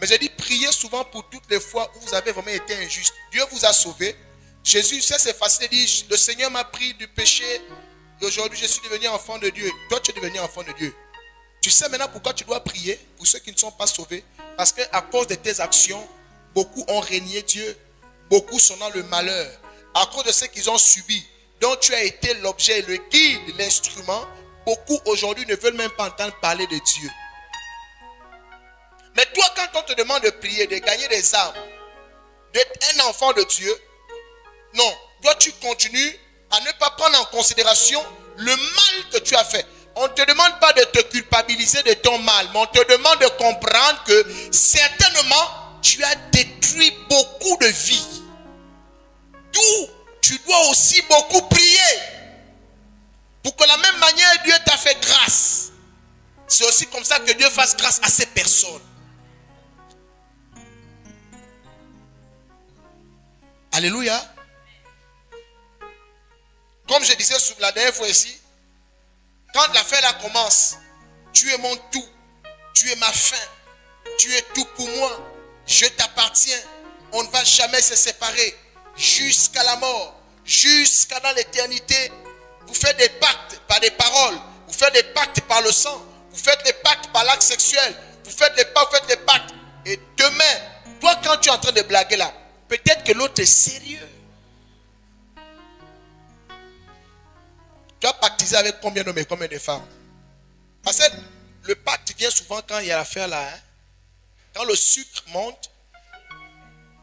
A: Mais j'ai dit, priez souvent pour toutes les fois où vous avez vraiment été injuste. Dieu vous a sauvé. Jésus, c'est facile de dire, le Seigneur m'a pris du péché et aujourd'hui je suis devenu enfant de Dieu. Toi, tu es devenu enfant de Dieu. Tu sais maintenant pourquoi tu dois prier pour ceux qui ne sont pas sauvés. Parce qu'à cause de tes actions, beaucoup ont régné Dieu. Beaucoup sont dans le malheur. À cause de ce qu'ils ont subi, dont tu as été l'objet, le guide, l'instrument, beaucoup aujourd'hui ne veulent même pas entendre parler de Dieu. Mais toi, quand on te demande de prier, de gagner des âmes, d'être un enfant de Dieu, non, toi tu continues à ne pas prendre en considération le mal que tu as fait. On ne te demande pas de te culpabiliser de ton mal, mais on te demande de comprendre que certainement tu as détruit beaucoup de vies. D'où tu dois aussi beaucoup prier. Pour que de la même manière Dieu t'a fait grâce. C'est aussi comme ça que Dieu fasse grâce à ces personnes. Alléluia. Comme je disais la dernière fois ici, quand l'affaire là commence, tu es mon tout, tu es ma fin, tu es tout pour moi, je t'appartiens, on ne va jamais se séparer jusqu'à la mort, jusqu'à dans l'éternité. Vous faites des pactes par des paroles, vous faites des pactes par le sang, vous faites des pactes par l'acte sexuel, vous faites des pactes. Et demain, toi quand tu es en train de blaguer là, peut-être que l'autre est sérieux. Tu as pactisé avec combien d'hommes et combien de femmes? Parce que le pacte vient souvent quand il y a l'affaire là. Hein? Quand le sucre monte,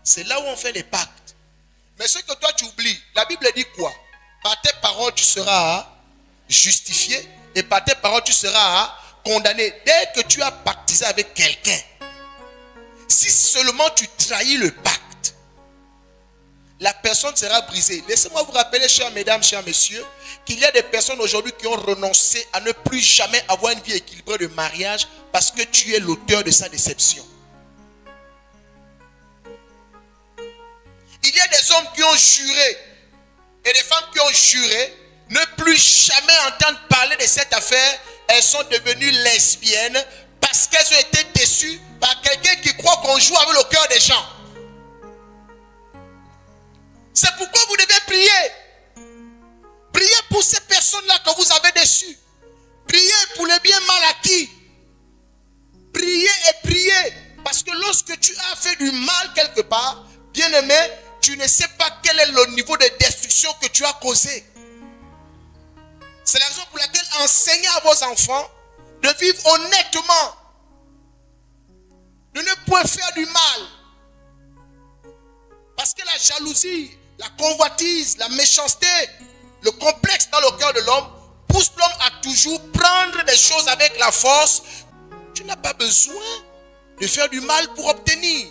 A: c'est là où on fait les pactes. Mais ce que toi tu oublies, la Bible dit quoi? Par tes paroles tu seras justifié et par tes paroles tu seras condamné. Dès que tu as pactisé avec quelqu'un, si seulement tu trahis le pacte, la personne sera brisée. Laissez-moi vous rappeler, chères mesdames, chers messieurs, qu'il y a des personnes aujourd'hui qui ont renoncé à ne plus jamais avoir une vie équilibrée de mariage parce que tu es l'auteur de sa déception. Il y a des hommes qui ont juré et des femmes qui ont juré ne plus jamais entendre parler de cette affaire. Elles sont devenues lesbiennes parce qu'elles ont été déçues par quelqu'un qui croit qu'on joue avec le cœur des gens. C'est pourquoi vous devez prier. Priez pour ces personnes-là. fais du mal quelque part, bien aimé, tu ne sais pas quel est le niveau de destruction que tu as causé. C'est la raison pour laquelle enseignez à vos enfants de vivre honnêtement, de ne point faire du mal. Parce que la jalousie, la convoitise, la méchanceté, le complexe dans le cœur de l'homme pousse l'homme à toujours prendre des choses avec la force. Tu n'as pas besoin de faire du mal pour obtenir.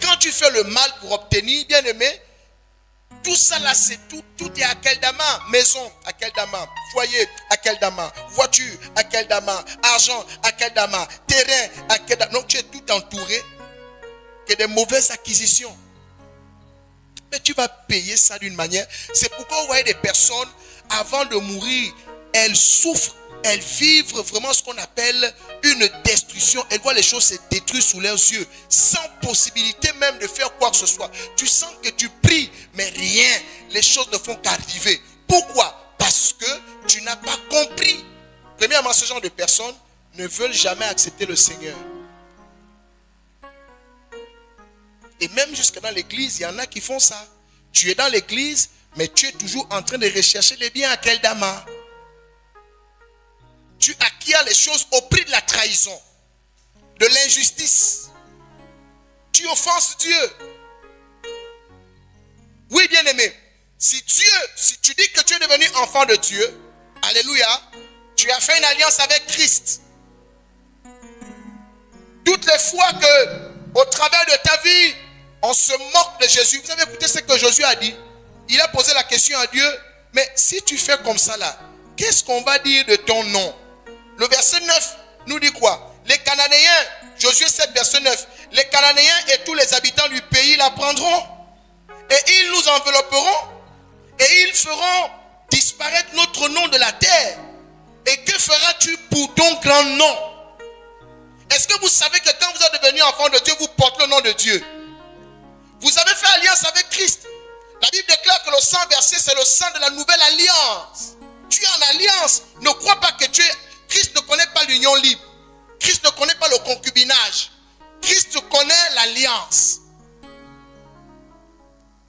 A: Quand tu fais le mal pour obtenir, bien aimé, tout ça là, c'est tout est à Keldama. Maison à Keldama, foyer à Keldama, voiture à Keldama, argent à Keldama, terrain à Keldama. Donc tu es tout entouré que des mauvaises acquisitions. Mais tu vas payer ça d'une manière. C'est pourquoi vous voyez des personnes, avant de mourir, elles souffrent, elles vivent vraiment ce qu'on appelle une destruction. Elles voient les choses se détruire sous leurs yeux, sans possibilité même de faire quoi que ce soit. Tu sens que tu pries, mais rien. Les choses ne font qu'arriver. Pourquoi? Parce que tu n'as pas compris. Premièrement, ce genre de personnes ne veulent jamais accepter le Seigneur. Et même jusque dans l'église, il y en a qui font ça. Tu es dans l'église, mais tu es toujours en train de rechercher les biens à Keldama. Tu acquiers les choses au prix de la trahison, de l'injustice. Tu offenses Dieu. Oui, bien-aimé, si tu dis que tu es devenu enfant de Dieu, alléluia, tu as fait une alliance avec Christ. Toutes les fois que, au travers de ta vie, on se moque de Jésus. Vous avez écouté ce que Jésus a dit? Il a posé la question à Dieu, mais si tu fais comme ça là, qu'est-ce qu'on va dire de ton nom? Le verset 9 nous dit quoi? Les Cananéens, Josué 7 verset 9, les Cananéens et tous les habitants du pays la prendront et ils nous envelopperont et ils feront disparaître notre nom de la terre. Et que feras-tu pour ton grand nom? Est-ce que vous savez que quand vous êtes devenu enfant de Dieu, vous portez le nom de Dieu? Vous avez fait alliance avec Christ. La Bible déclare que le sang versé, c'est le sang de la nouvelle alliance. Tu es en alliance. Ne crois pas que tu es... Christ ne connaît pas l'union libre. Christ ne connaît pas le concubinage. Christ connaît l'alliance.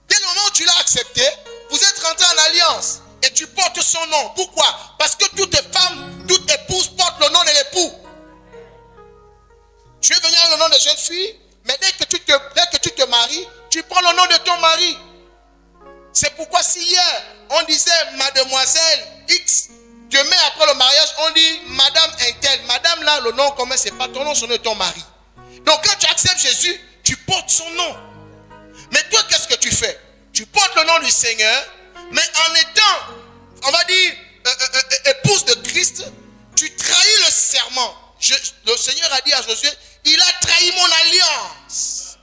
A: Dès le moment où tu l'as accepté, vous êtes rentré en alliance. Et tu portes son nom. Pourquoi? Parce que toutes les femmes, toute épouse porte le nom de l'époux. Tu es venu avec le nom de jeune fille, mais dès que tu te maries, tu prends le nom de ton mari. C'est pourquoi si hier, on disait mademoiselle X, demain après le mariage, on dit madame Intel. Madame là, le nom commun, c'est pas ton nom, c'est ton mari. Donc quand tu acceptes Jésus, tu portes son nom. Mais toi, qu'est-ce que tu fais? Tu portes le nom du Seigneur, mais en étant, on va dire, épouse de Christ, tu trahis le serment. Le Seigneur a dit à Josué, il a trahi mon alliance.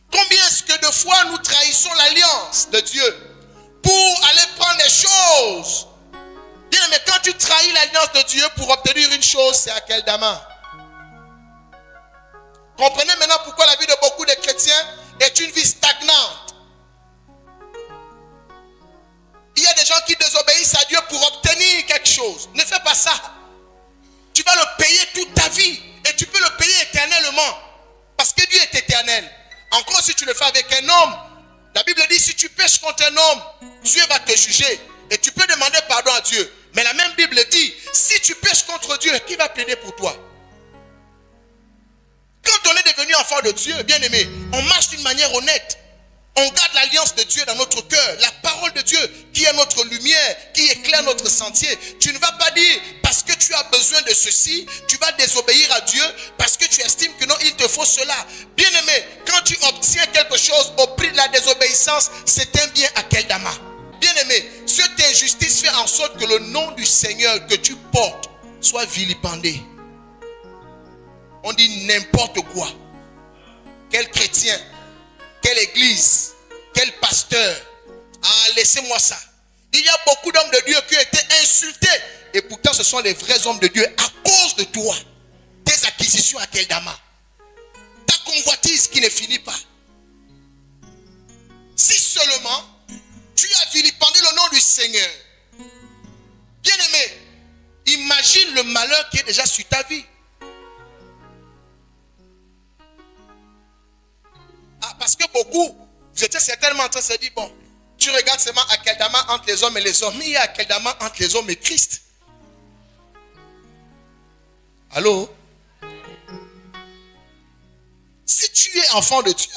A: Combien est-ce que de fois nous trahissons l'alliance de Dieu pour aller prendre des choses? Bien, mais quand tu trahis l'alliance de Dieu pour obtenir une chose, c'est à Keldama. Comprenez maintenant pourquoi la vie de beaucoup de chrétiens est une vie stagnante. Il y a des gens qui désobéissent à Dieu pour obtenir quelque chose. Ne fais pas ça. Tu vas le payer toute ta vie. Et tu peux le payer éternellement. Parce que Dieu est éternel. Encore si tu le fais avec un homme. La Bible dit si tu pèches contre un homme, Dieu va te juger. Et tu peux demander pardon à Dieu. Mais la même Bible dit, si tu pèches contre Dieu, qui va plaider pour toi? Quand on est devenu enfant de Dieu, bien aimé, on marche d'une manière honnête. On garde l'alliance de Dieu dans notre cœur. La parole de Dieu qui est notre lumière, qui éclaire notre sentier. Tu ne vas pas dire parce que tu as besoin de ceci, tu vas désobéir à Dieu parce que tu estimes que non, il te faut cela. Bien aimé, quand tu obtiens quelque chose au prix de la désobéissance, c'est un bien à Keldama. Bien aimé, cette injustice fait en sorte que le nom du Seigneur que tu portes soit vilipendé. On dit n'importe quoi. Quel chrétien, quelle église, quel pasteur. Ah, laissez-moi ça. Il y a beaucoup d'hommes de Dieu qui ont été insultés. Et pourtant, ce sont les vrais hommes de Dieu à cause de toi. Tes acquisitions à Keldama. Ta convoitise qui ne finit pas. Si seulement tu as vilipendé le nom du Seigneur. Bien aimé, imagine le malheur qui est déjà sur ta vie. beaucoup, vous étiez certainement en train de se dire, bon, tu regardes seulement Akeldama entre les hommes et les hommes, mais il y a Akeldama entre les hommes et Christ. Allô? Si tu es enfant de Dieu,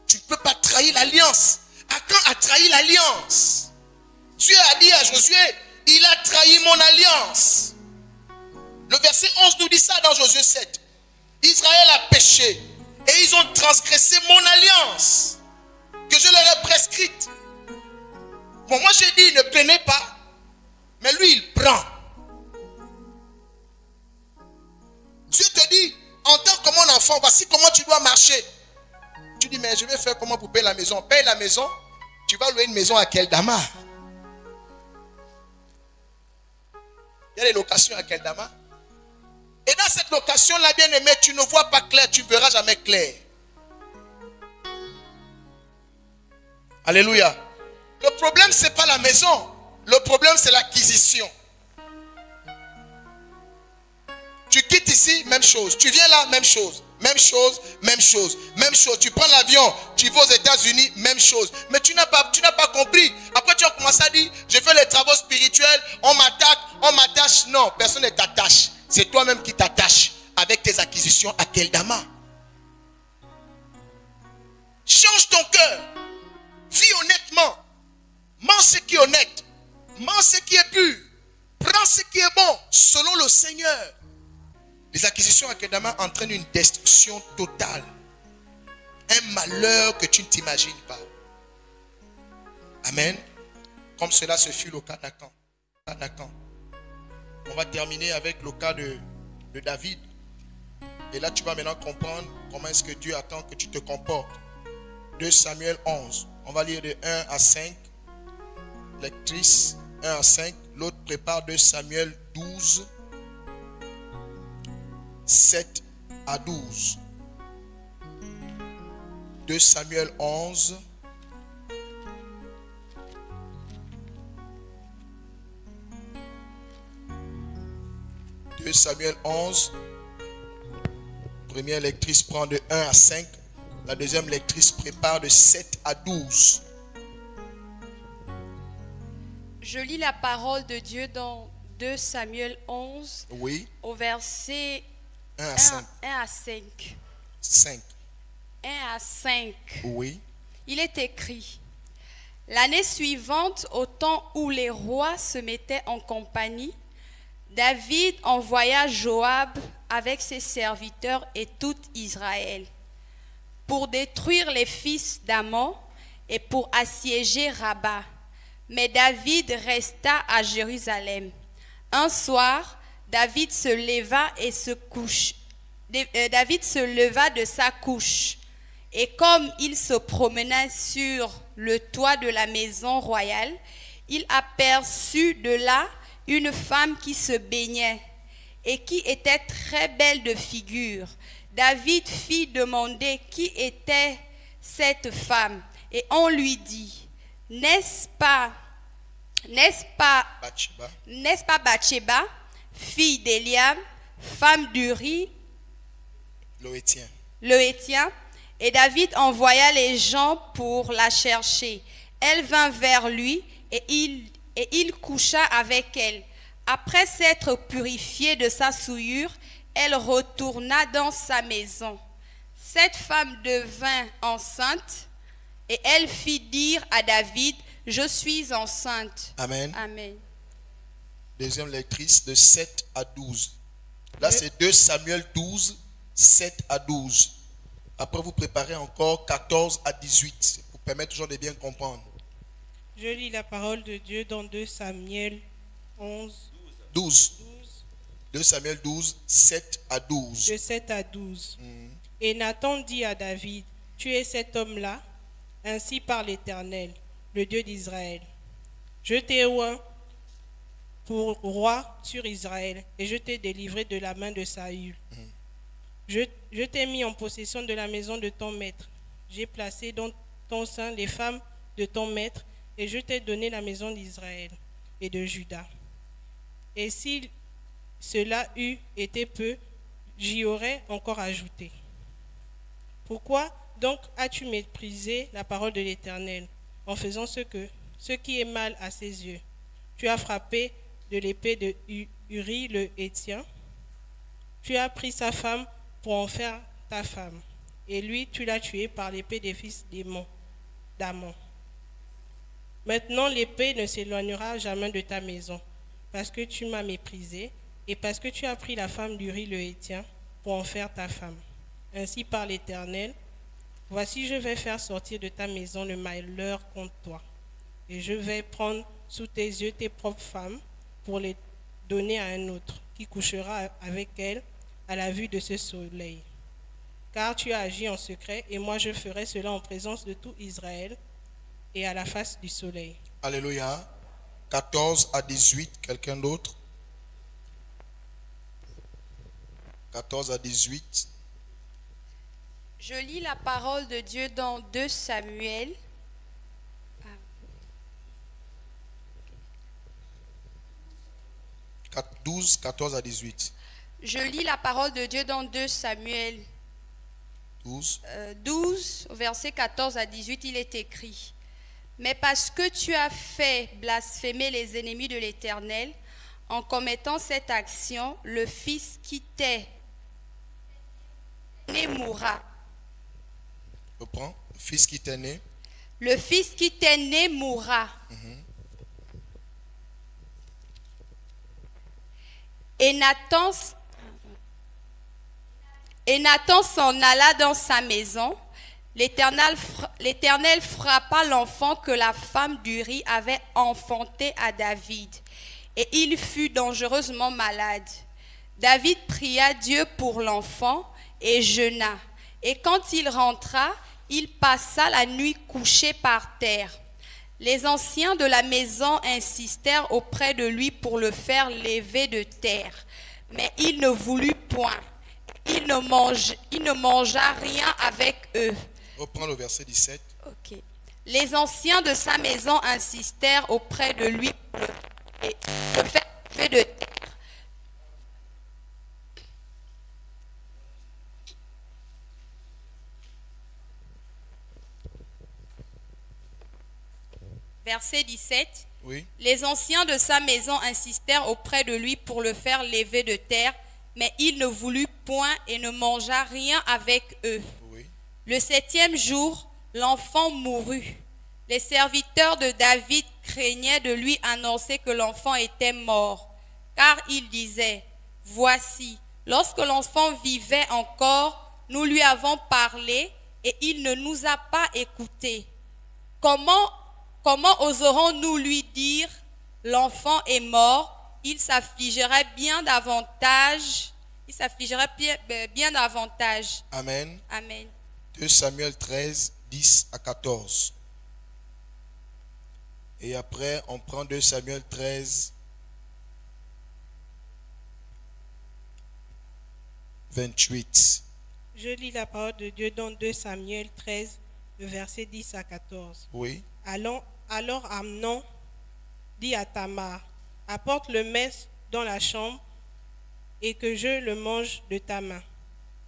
A: tu ne peux pas trahir l'alliance. Akan a trahi l'alliance. Dieu a dit à Josué, il a trahi mon alliance. Le verset 11 nous dit ça dans Josué 7. Israël a péché et ils ont transgressé mon alliance que je leur ai prescrite. Bon, moi j'ai dit, ne prenez pas, mais lui il prend. Dieu te dit, en tant que mon enfant, voici comment tu dois marcher. Tu dis, mais je vais faire comment pour payer la maison? Paye la maison, tu vas louer une maison à Keldama. Il y a des locations à Keldama. Et dans cette location-là, bien aimé, tu ne vois pas clair, tu ne verras jamais clair. Alléluia. Le problème, ce n'est pas la maison. Le problème, c'est l'acquisition. Tu quittes ici, même chose. Tu viens là, même chose. Même chose, même chose, même chose. Tu prends l'avion, tu vas aux États-Unis, même chose. Mais tu n'as pas compris. Après, tu as commencé à dire, je fais les travaux spirituels, on m'attaque, on m'attache. Non, personne ne t'attache. C'est toi-même qui t'attaches avec tes acquisitions à Keldama. Change ton cœur. Vis honnêtement. Mange ce qui est honnête. Mange ce qui est pur. Prends ce qui est bon, selon le Seigneur. Les acquisitions à Keldama entraînent une destruction totale. Un malheur que tu ne t'imagines pas. Amen. Comme cela se fut le cas d'Akan. On va terminer avec le cas de David. Et là, tu vas maintenant comprendre comment est-ce que Dieu attend que tu te comportes. 2 Samuel 11. On va lire de 1 à 5. Lectrice 1 à 5. L'autre prépare 2 Samuel 12. 7 à 12. 2 Samuel 11. Samuel 11. Première lectrice prend de 1 à 5. La deuxième lectrice prépare de 7 à 12.
C: Je lis la parole de Dieu dans 2 Samuel 11.
A: Oui.
C: Au verset
A: 1 à 5.
C: 1 à 5.
A: 5.
C: 1 à 5.
A: Oui.
C: Il est écrit: l'année suivante, au temps où les rois se mettaient en compagnie, David envoya Joab avec ses serviteurs et tout Israël pour détruire les fils d'Ammon et pour assiéger Rabat. Mais David resta à Jérusalem. Un soir, David se leva de sa couche. Et comme il se promenait sur le toit de la maison royale, il aperçut de là une femme qui se baignait et qui était très belle de figure. David fit demander qui était cette femme et on lui dit: n'est-ce pas Bathsheba, fille d'Eliam, femme d'Uri, le Héthien? Et David envoya les gens pour la chercher. Elle vint vers lui et il coucha avec elle. Après s'être purifiée de sa souillure, elle retourna dans sa maison. Cette femme devint enceinte et elle fit dire à David: je suis enceinte.
A: Amen.
C: Amen.
A: Deuxième lectrice de 7 à 12. Là, c'est 2 Samuel 12, 7 à 12. Après, vous préparez encore 14 à 18 pour permettre toujours de bien comprendre.
B: Je lis la parole de Dieu dans 2 Samuel 11.
A: 12. 2 Samuel 12, 7 à 12.
B: De 7 à 12. Et Nathan dit à David: tu es cet homme-là, ainsi par l'Éternel, le Dieu d'Israël. Je t'ai oint pour roi sur Israël, et je t'ai délivré de la main de Saül. Je t'ai mis en possession de la maison de ton maître. J'ai placé dans ton sein les femmes de ton maître, et je t'ai donné la maison d'Israël et de Juda. Et si cela eût été peu, j'y aurais encore ajouté. Pourquoi Donc as-tu méprisé la parole de l'Éternel en faisant ce qui est mal à ses yeux. Tu as frappé de l'épée de Uri le Héthien. Tu as pris sa femme pour en faire ta femme. Et lui, tu l'as tué par l'épée des fils d'Amon. Maintenant, l'épée ne s'éloignera jamais de ta maison, parce que tu m'as méprisé, et parce que tu as pris la femme d'Uri le Héthien pour en faire ta femme. Ainsi par l'Éternel, voici, je vais faire sortir de ta maison le malheur contre toi, et je vais prendre sous tes yeux tes propres femmes pour les donner à un autre, qui couchera avec elles à la vue de ce soleil. Car tu as agi en secret, et moi je ferai cela en présence de tout Israël et à la face du soleil.
A: Alléluia. 14 à 18, quelqu'un d'autre? 14 à 18.
C: Je lis la parole de Dieu dans 2 Samuel.
A: 12, 14 à 18.
C: Je lis la parole de Dieu dans 2 Samuel 12, verset 14 à 18, il est écrit: Mais parce que tu as fait blasphémer les ennemis de l'Éternel, en commettant cette action, le fils qui t'est né mourra.
A: Reprends. Le fils qui t'est né.
C: Le fils qui t'est né mourra. Et Nathan s'en alla dans sa maison. L'Éternel frappa l'enfant que la femme d'Uri avait enfanté à David, et il fut dangereusement malade. David pria Dieu pour l'enfant et jeûna. Et quand il rentra, il passa la nuit couché par terre. Les anciens de la maison insistèrent auprès de lui pour le faire lever de terre, mais il ne voulut point. Il ne mangea rien avec eux.
A: Reprends le verset 17.
C: Ok. Les anciens de sa maison insistèrent auprès de lui pour le faire lever de terre. Verset 17.
A: Oui.
C: Les anciens de sa maison insistèrent auprès de lui pour le faire lever de terre, mais il ne voulut point et ne mangea rien avec eux.
A: Oui.
C: Le 7e jour, l'enfant mourut. Les serviteurs de David craignaient de lui annoncer que l'enfant était mort, car ils disaient: Voici, lorsque l'enfant vivait encore, nous lui avons parlé et il ne nous a pas écoutés. Comment oserons-nous lui dire: L'enfant est mort? Il s'affligerait bien davantage. Bien davantage.
A: Amen.
C: Amen.
A: 2 Samuel 13, 10 à 14. Et après, on prend 2 Samuel 13, 28.
B: Je lis la parole de Dieu dans 2 Samuel 13, le verset 10 à 14.
A: Oui.
B: Alors Amnon dit à Tamar: Apporte le mets dans la chambre et que je le mange de ta main.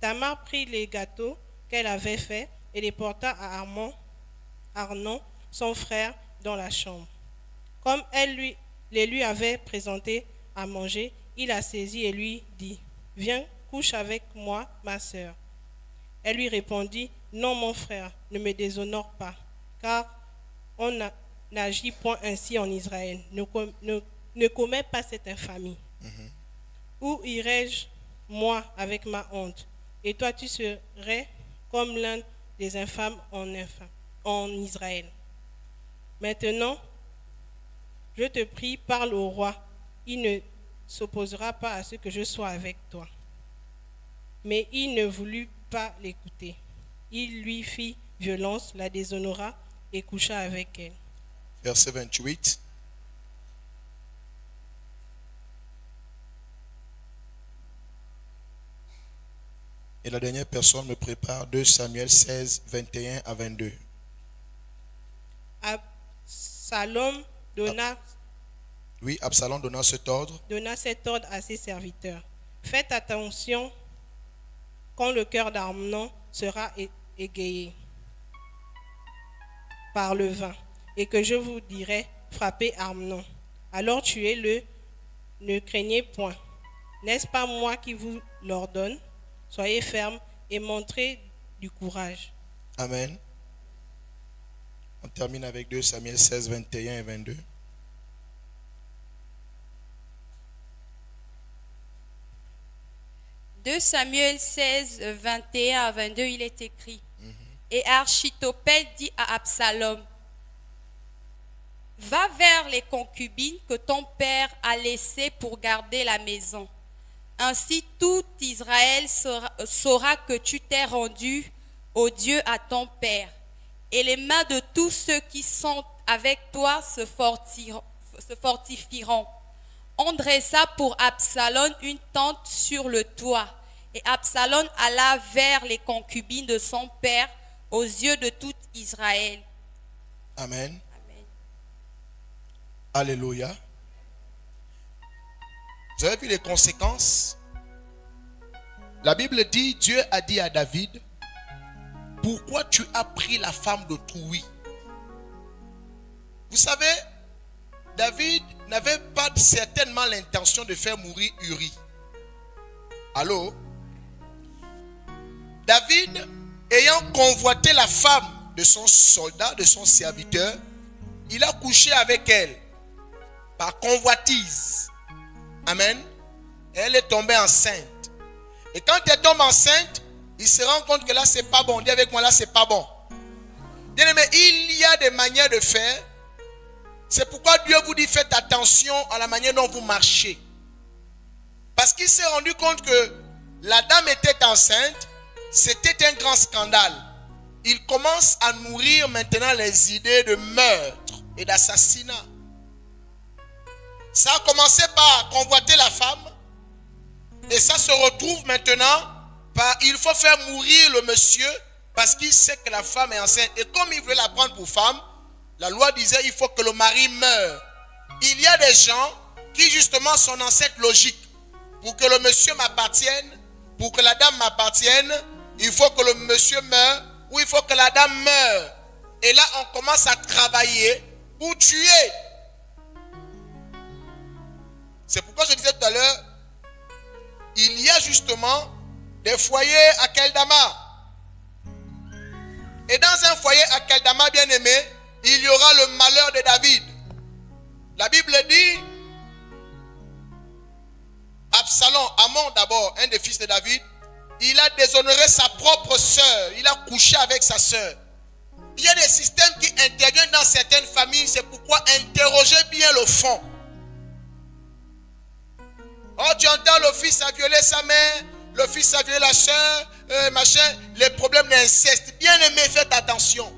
B: Tamar prit les gâteaux qu'elle avait faits et les porta à Arnon, son frère, dans la chambre. Comme elle les lui avait présentés à manger, il la saisit et lui dit: Viens, couche avec moi, ma sœur. Elle lui répondit: Non, mon frère, ne me déshonore pas, car on n'agit point ainsi en Israël. Ne commets pas cette infamie. Où irai-je, moi, avec ma honte? Et toi, tu serais comme l'un des infâmes en Israël. Maintenant, je te prie, parle au roi. Il ne s'opposera pas à ce que je sois avec toi. Mais il ne voulut pas l'écouter. Il lui fit violence, la déshonora et coucha avec elle.
A: Verset 28. Et la dernière personne me prépare 2 Samuel 16, 21 à 22.
B: Absalom donna
A: cet ordre.
B: Donna cet ordre à ses serviteurs. Faites attention quand le cœur d'Amnon sera égayés par le vin, et que je vous dirai, frappez Amnon. Alors tuez-le, ne craignez point. N'est-ce pas moi qui vous l'ordonne? Soyez fermes et montrez du courage.
A: Amen. On termine avec 2 Samuel 16, 21 et 22.
C: De Samuel 16, 21 à 22, il est écrit. Et Achitophel dit à Absalom, va vers les concubines que ton père a laissées pour garder la maison. Ainsi tout Israël saura que tu t'es rendu au Dieu à ton père. Et les mains de tous ceux qui sont avec toi se fortifieront. On dressa pour Absalom une tente sur le toit. Et Absalom alla vers les concubines de son père aux yeux de tout Israël.
A: Amen.
C: Amen.
A: Alléluia. Vous avez vu les conséquences? La Bible dit, Dieu a dit à David, pourquoi tu as pris la femme d'autrui? Vous savez, David n'avait pas certainement l'intention de faire mourir Uri. Allô? David, ayant convoité la femme de son soldat, de son serviteur, il a couché avec elle par convoitise. Amen. Et elle est tombée enceinte. Et quand elle tombe enceinte, il se rend compte que là, c'est pas bon. Dis avec moi, là, c'est pas bon. Bien aimé, il y a des manières de faire. C'est pourquoi Dieu vous dit, faites attention à la manière dont vous marchez. Parce qu'il s'est rendu compte que la dame était enceinte. C'était un grand scandale. Il commence à nourrir maintenant les idées de meurtre et d'assassinat. Ça a commencé par convoiter la femme. Et ça se retrouve maintenant par il faut faire mourir le monsieur parce qu'il sait que la femme est enceinte. Et comme il voulait la prendre pour femme, la loi disait il faut que le mari meure. Il y a des gens qui justement sont dans cette logique. Pour que le monsieur m'appartienne, pour que la dame m'appartienne, il faut que le monsieur meure ou il faut que la dame meure. Et là, on commence à travailler pour tuer. C'est pourquoi je disais tout à l'heure, il y a justement des foyers à Keldama. Et dans un foyer à Keldama, bien aimé, il y aura le malheur de David. La Bible dit, Absalom, Amon d'abord, un des fils de David, il a déshonoré sa propre sœur. Il a couché avec sa sœur. Il y a des systèmes qui interviennent dans certaines familles. C'est pourquoi interrogez bien le fond. Oh, tu entends, le fils a violé sa mère, le fils a violé la sœur, machin, les problèmes d'inceste. Bien aimé, faites attention.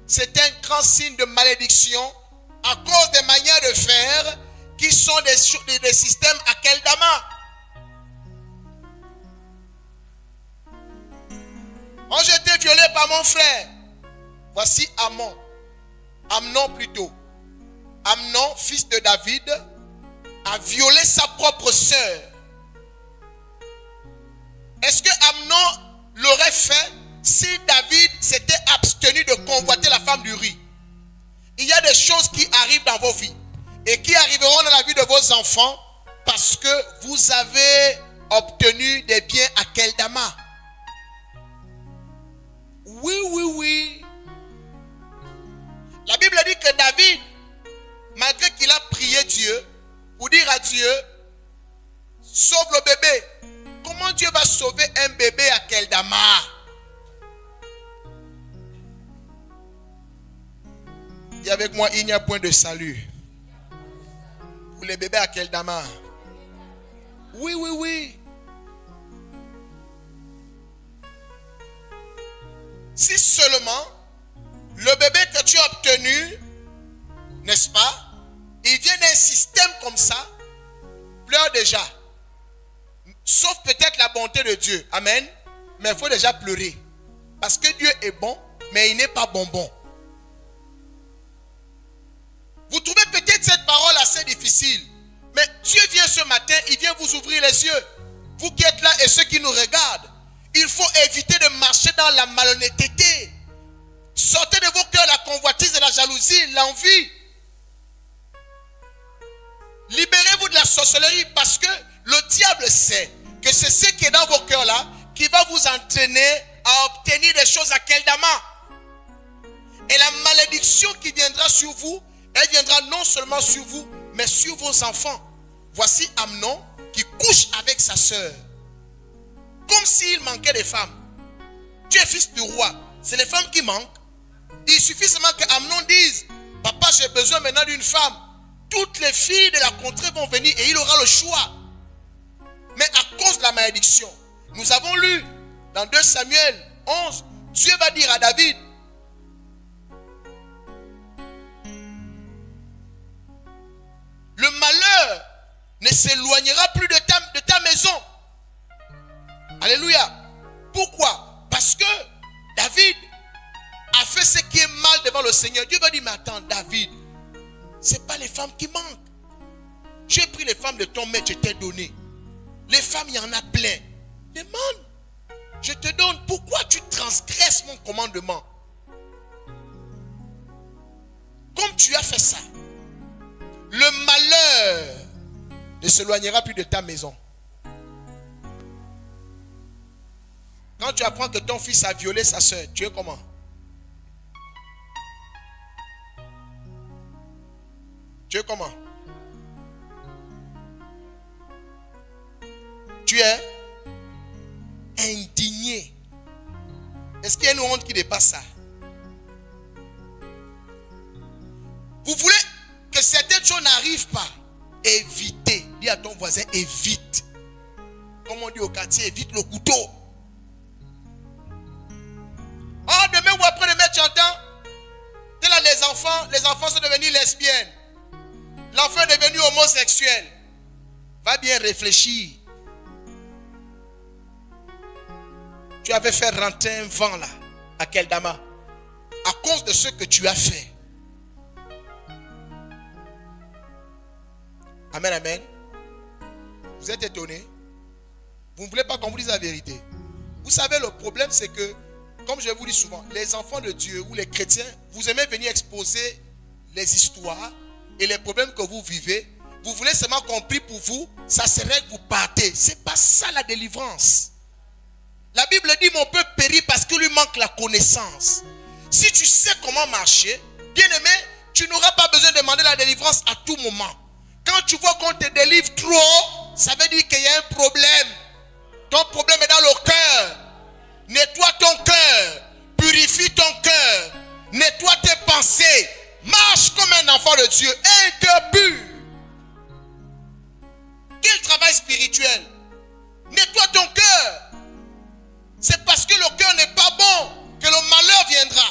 A: C'est un grand signe de malédiction à cause des manières de faire qui sont des systèmes à Keldama. Oh, j'ai été violé par mon frère. Voici Amon. Amnon plutôt. Amnon, fils de David, a violé sa propre sœur. Est-ce que Amnon l'aurait fait si David s'était abstenu de convoiter la femme d'Uri? Il y a des choses qui arrivent dans vos vies et qui arriveront dans la vie de vos enfants parce que vous avez obtenu des biens à Keldama. Oui, oui, oui. La Bible dit que David, malgré qu'il a prié Dieu, pour dire à Dieu, sauve le bébé. Comment Dieu va sauver un bébé à Keldama? Dis avec moi, il n'y a point de salut pour les bébés à Keldama. Oui, oui, oui. Si seulement le bébé que tu as obtenu, n'est-ce pas, il vient d'un système comme ça, pleure déjà. Sauf peut-être la bonté de Dieu. Amen. Mais il faut déjà pleurer. Parce que Dieu est bon, mais il n'est pas bonbon. Vous trouvez peut-être cette parole assez difficile. Mais Dieu vient ce matin, il vient vous ouvrir les yeux. Vous qui êtes là et ceux qui nous regardent. Il faut éviter de marcher dans la malhonnêteté. Sortez de vos cœurs la convoitise et la jalousie, l'envie. Libérez-vous de la sorcellerie parce que le diable sait que c'est ce qui est dans vos cœurs là qui va vous entraîner à obtenir des choses à Keldama. Et la malédiction qui viendra sur vous, elle viendra non seulement sur vous, mais sur vos enfants. Voici Amnon qui couche avec sa sœur. Comme s'il manquait de femmes. Tu es fils du roi. C'est les femmes qui manquent. Il suffit seulement que Amnon dise, papa, j'ai besoin maintenant d'une femme. Toutes les filles de la contrée vont venir et il aura le choix. Mais à cause de la malédiction, nous avons lu dans 2 Samuel 11, Dieu va dire à David, le malheur ne s'éloignera plus de ta maison. Alléluia. Pourquoi? Parce que David a fait ce qui est mal devant le Seigneur. Dieu va dire, mais attends, David, ce n'est pas les femmes qui manquent. J'ai pris les femmes de ton maître, je t'ai donné. Les femmes, il y en a plein. Demande. Je te donne. Pourquoi tu transgresses mon commandement? Comme tu as fait ça, le malheur ne s'éloignera plus de ta maison. Quand tu apprends que ton fils a violé sa soeur, tu es comment? Tu es comment? Tu es indigné. Est-ce qu'il y a une honte qui dépasse ça? Vous voulez que certaines choses n'arrivent pas? Évitez. Dis à ton voisin, évite. Comme on dit au quartier, évite le couteau. Oh, demain ou après-demain, tu entends? C'est là les enfants sont devenus lesbiennes. L'enfant est devenu homosexuel. Va bien réfléchir. Tu avais fait rentrer un vent là, à Keldama, à cause de ce que tu as fait. Amen, amen. Vous êtes étonnés? Vous ne voulez pas qu'on vous dise la vérité? Vous savez, le problème c'est que, comme je vous dis souvent, les enfants de Dieu ou les chrétiens, vous aimez venir exposer les histoires et les problèmes que vous vivez. Vous voulez seulement qu'on prie pour vous, ça serait que vous partez. Ce n'est pas ça la délivrance. La Bible dit, mon peuple périt parce qu'il lui manque la connaissance. Si tu sais comment marcher, bien aimé, tu n'auras pas besoin de demander la délivrance à tout moment. Quand tu vois qu'on te délivre trop, ça veut dire qu'il y a un problème. Ton problème est dans le cœur. Nettoie ton cœur. Purifie ton cœur. Nettoie tes pensées. Marche comme un enfant de Dieu. Un cœur pur. Quel travail spirituel? Nettoie ton cœur. C'est parce que le cœur n'est pas bon que le malheur viendra.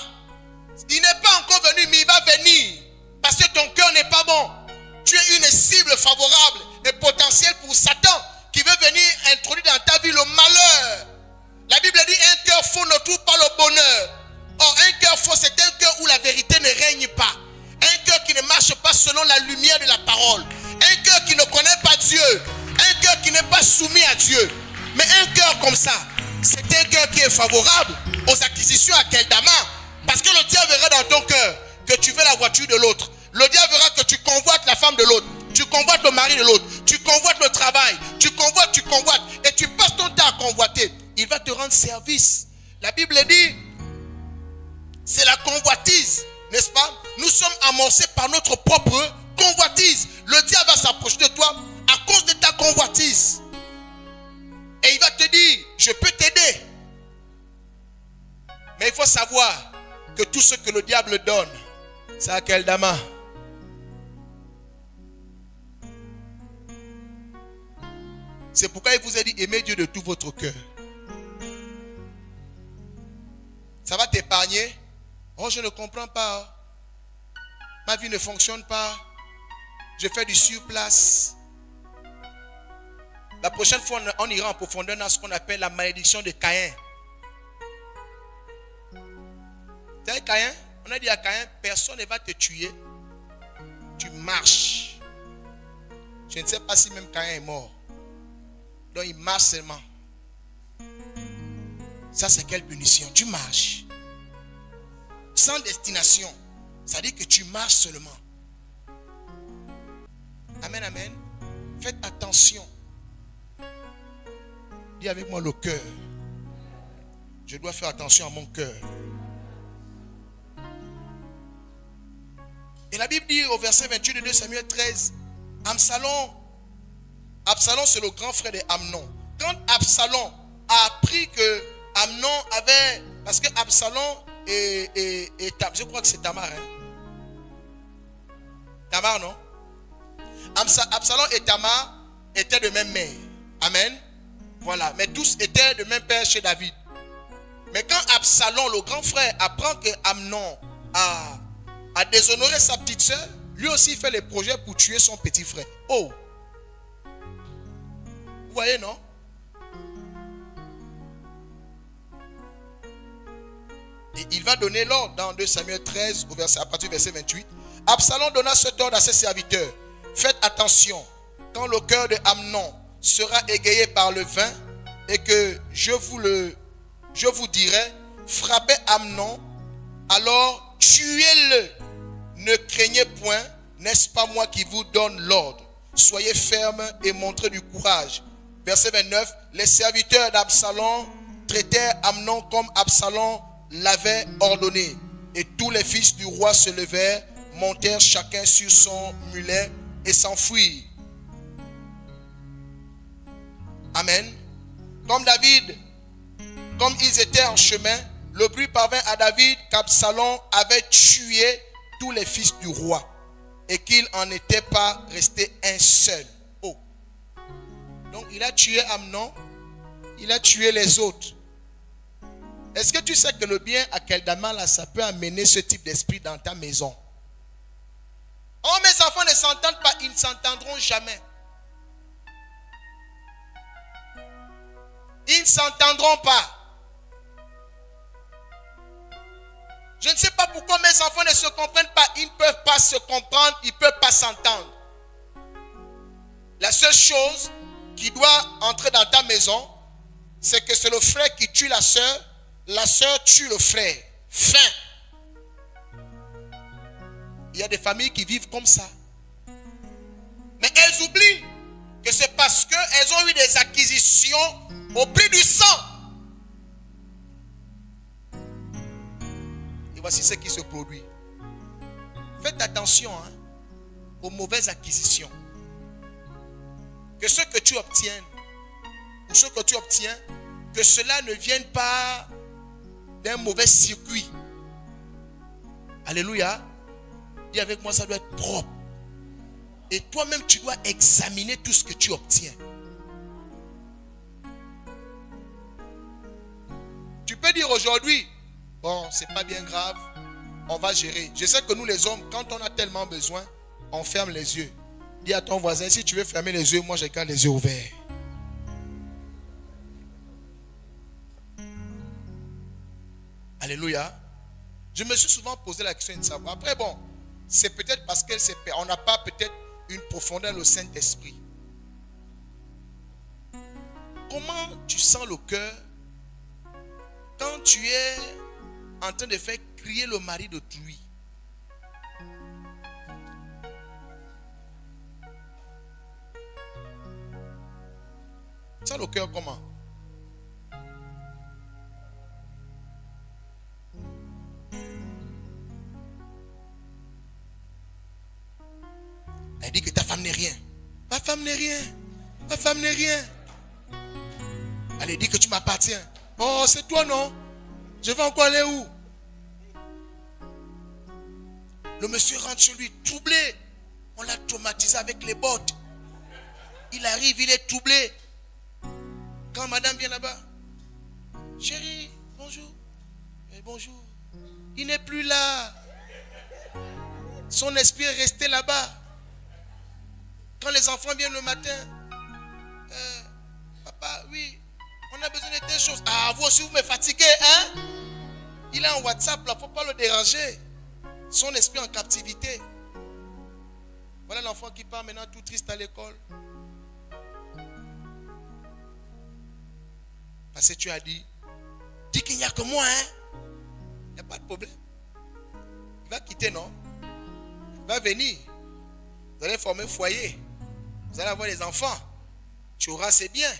A: Il n'est pas encore venu, mais il va venir. Parce que ton cœur n'est pas bon. Tu es une cible favorable et potentielle pour Satan qui veut venir introduire dans ta vie le malheur. La Bible dit un cœur faux ne trouve pas le bonheur. Or, un cœur faux, c'est un cœur où la vérité ne règne pas. Un cœur qui ne marche pas selon la lumière de la parole. Un cœur qui ne connaît pas Dieu. Un cœur qui n'est pas soumis à Dieu. Mais un cœur comme ça, c'est un cœur qui est favorable aux acquisitions à Keldama. Parce que le diable verra dans ton cœur que tu veux la voiture de l'autre. Le diable verra que tu convoites la femme de l'autre. Tu convoites le mari de l'autre. Tu convoites le travail. Tu convoites. Et tu passes ton temps à convoiter. Il va te rendre service. La Bible dit, c'est la convoitise, n'est-ce pas? Nous sommes amorcés par notre propre convoitise. Le diable va s'approcher de toi à cause de ta convoitise. Et il va te dire, je peux t'aider. Mais il faut savoir que tout ce que le diable donne, c'est à Keldama. C'est pourquoi il vous a dit, aimez Dieu de tout votre cœur. Ça va t'épargner. Oh, je ne comprends pas. Ma vie ne fonctionne pas. Je fais du surplace. La prochaine fois, on ira en profondeur dans ce qu'on appelle la malédiction de Caïn. Tu sais, Caïn, on a dit à Caïn, personne ne va te tuer. Tu marches. Je ne sais pas si même Caïn est mort. Donc il marche seulement. Ça, c'est quelle punition? Tu marches sans destination. Ça dit que tu marches seulement. Amen, amen. Faites attention. Dis avec moi le cœur. Je dois faire attention à mon cœur. Et la Bible dit au verset 28 de 2 Samuel 13, Absalom c'est le grand frère de Amnon. Quand Absalom a appris que Amnon avait, parce que Absalom et je crois que c'est Tamar. Hein? Tamar, non? Absalom et Tamar étaient de même mère. Amen. Voilà. Mais tous étaient de même père chez David. Mais quand Absalom, le grand frère, apprend que Amnon a déshonoré sa petite soeur, lui aussi fait les projets pour tuer son petit frère. Oh! Vous voyez, non? Et il va donner l'ordre dans 2 Samuel 13, à partir du verset 28. Absalom donna cet ordre à ses serviteurs. Faites attention, quand le cœur de Amnon sera égayé par le vin, et que je vous dirai, frappez Amnon, alors tuez-le. Ne craignez point, n'est-ce pas moi qui vous donne l'ordre? Soyez fermes et montrez du courage. Verset 29, les serviteurs d'Absalom traitèrent Amnon comme Absalom l'avait ordonné. Et tous les fils du roi se levèrent, montèrent chacun sur son mulet et s'enfuirent. Amen. Comme ils étaient en chemin, le bruit parvint à David qu'Absalom avait tué tous les fils du roi et qu'il n'en était pas resté un seul. Oh. Donc il a tué Amnon, il a tué les autres. Est-ce que tu sais que le bien à Keldama, là, ça peut amener ce type d'esprit dans ta maison? Oh, mes enfants ne s'entendent pas, ils ne s'entendront jamais. Ils ne s'entendront pas. Je ne sais pas pourquoi mes enfants ne se comprennent pas. Ils ne peuvent pas se comprendre, ils ne peuvent pas s'entendre. La seule chose qui doit entrer dans ta maison, c'est que c'est le frère qui tue la sœur tue le frère. Fin. Il y a des familles qui vivent comme ça. Mais elles oublient que c'est parce qu'elles ont eu des acquisitions au prix du sang. Et voici ce qui se produit. Faites attention aux mauvaises acquisitions. Que ce que tu obtiennes, ou ce que tu obtiens, que cela ne vienne pas d'un mauvais circuit. Alléluia. Dis avec moi, ça doit être propre. Et toi-même, tu dois examiner tout ce que tu obtiens. Tu peux dire aujourd'hui, bon, c'est pas bien grave, on va gérer. Je sais que nous les hommes, quand on a tellement besoin, on ferme les yeux. Dis à ton voisin, si tu veux fermer les yeux, moi je garde les yeux ouverts. Alléluia. Je me suis souvent posé la question de savoir. Après, bon, c'est peut-être parce qu'on n'a pas peut-être une profondeur au Saint-Esprit. Comment tu sens le cœur quand tu es en train de faire crier le mari d'autrui? Ça le cœur comment? Elle dit que ta femme n'est rien. Ma femme n'est rien. Ma femme n'est rien. Elle dit que tu m'appartiens. Oh, c'est toi, non? Je vais encore aller où? Le monsieur rentre chez lui troublé. On l'a traumatisé avec les bottes. Il arrive, il est troublé. Quand madame vient là-bas, chérie, bonjour. Et bonjour. Il n'est plus là. Son esprit est resté là-bas. Quand les enfants viennent le matin, papa, oui, on a besoin de telles choses. Ah, vous aussi, vous me fatiguez, hein? Il est en WhatsApp, là, il ne faut pas le déranger. Son esprit en captivité. Voilà l'enfant qui part maintenant tout triste à l'école. Parce que tu as dit dit qu'il n'y a que moi, hein? Il n'y a pas de problème. Il va quitter, non? Il va venir. Vous allez former un foyer. Vous allez avoir des enfants. Tu auras ses biens.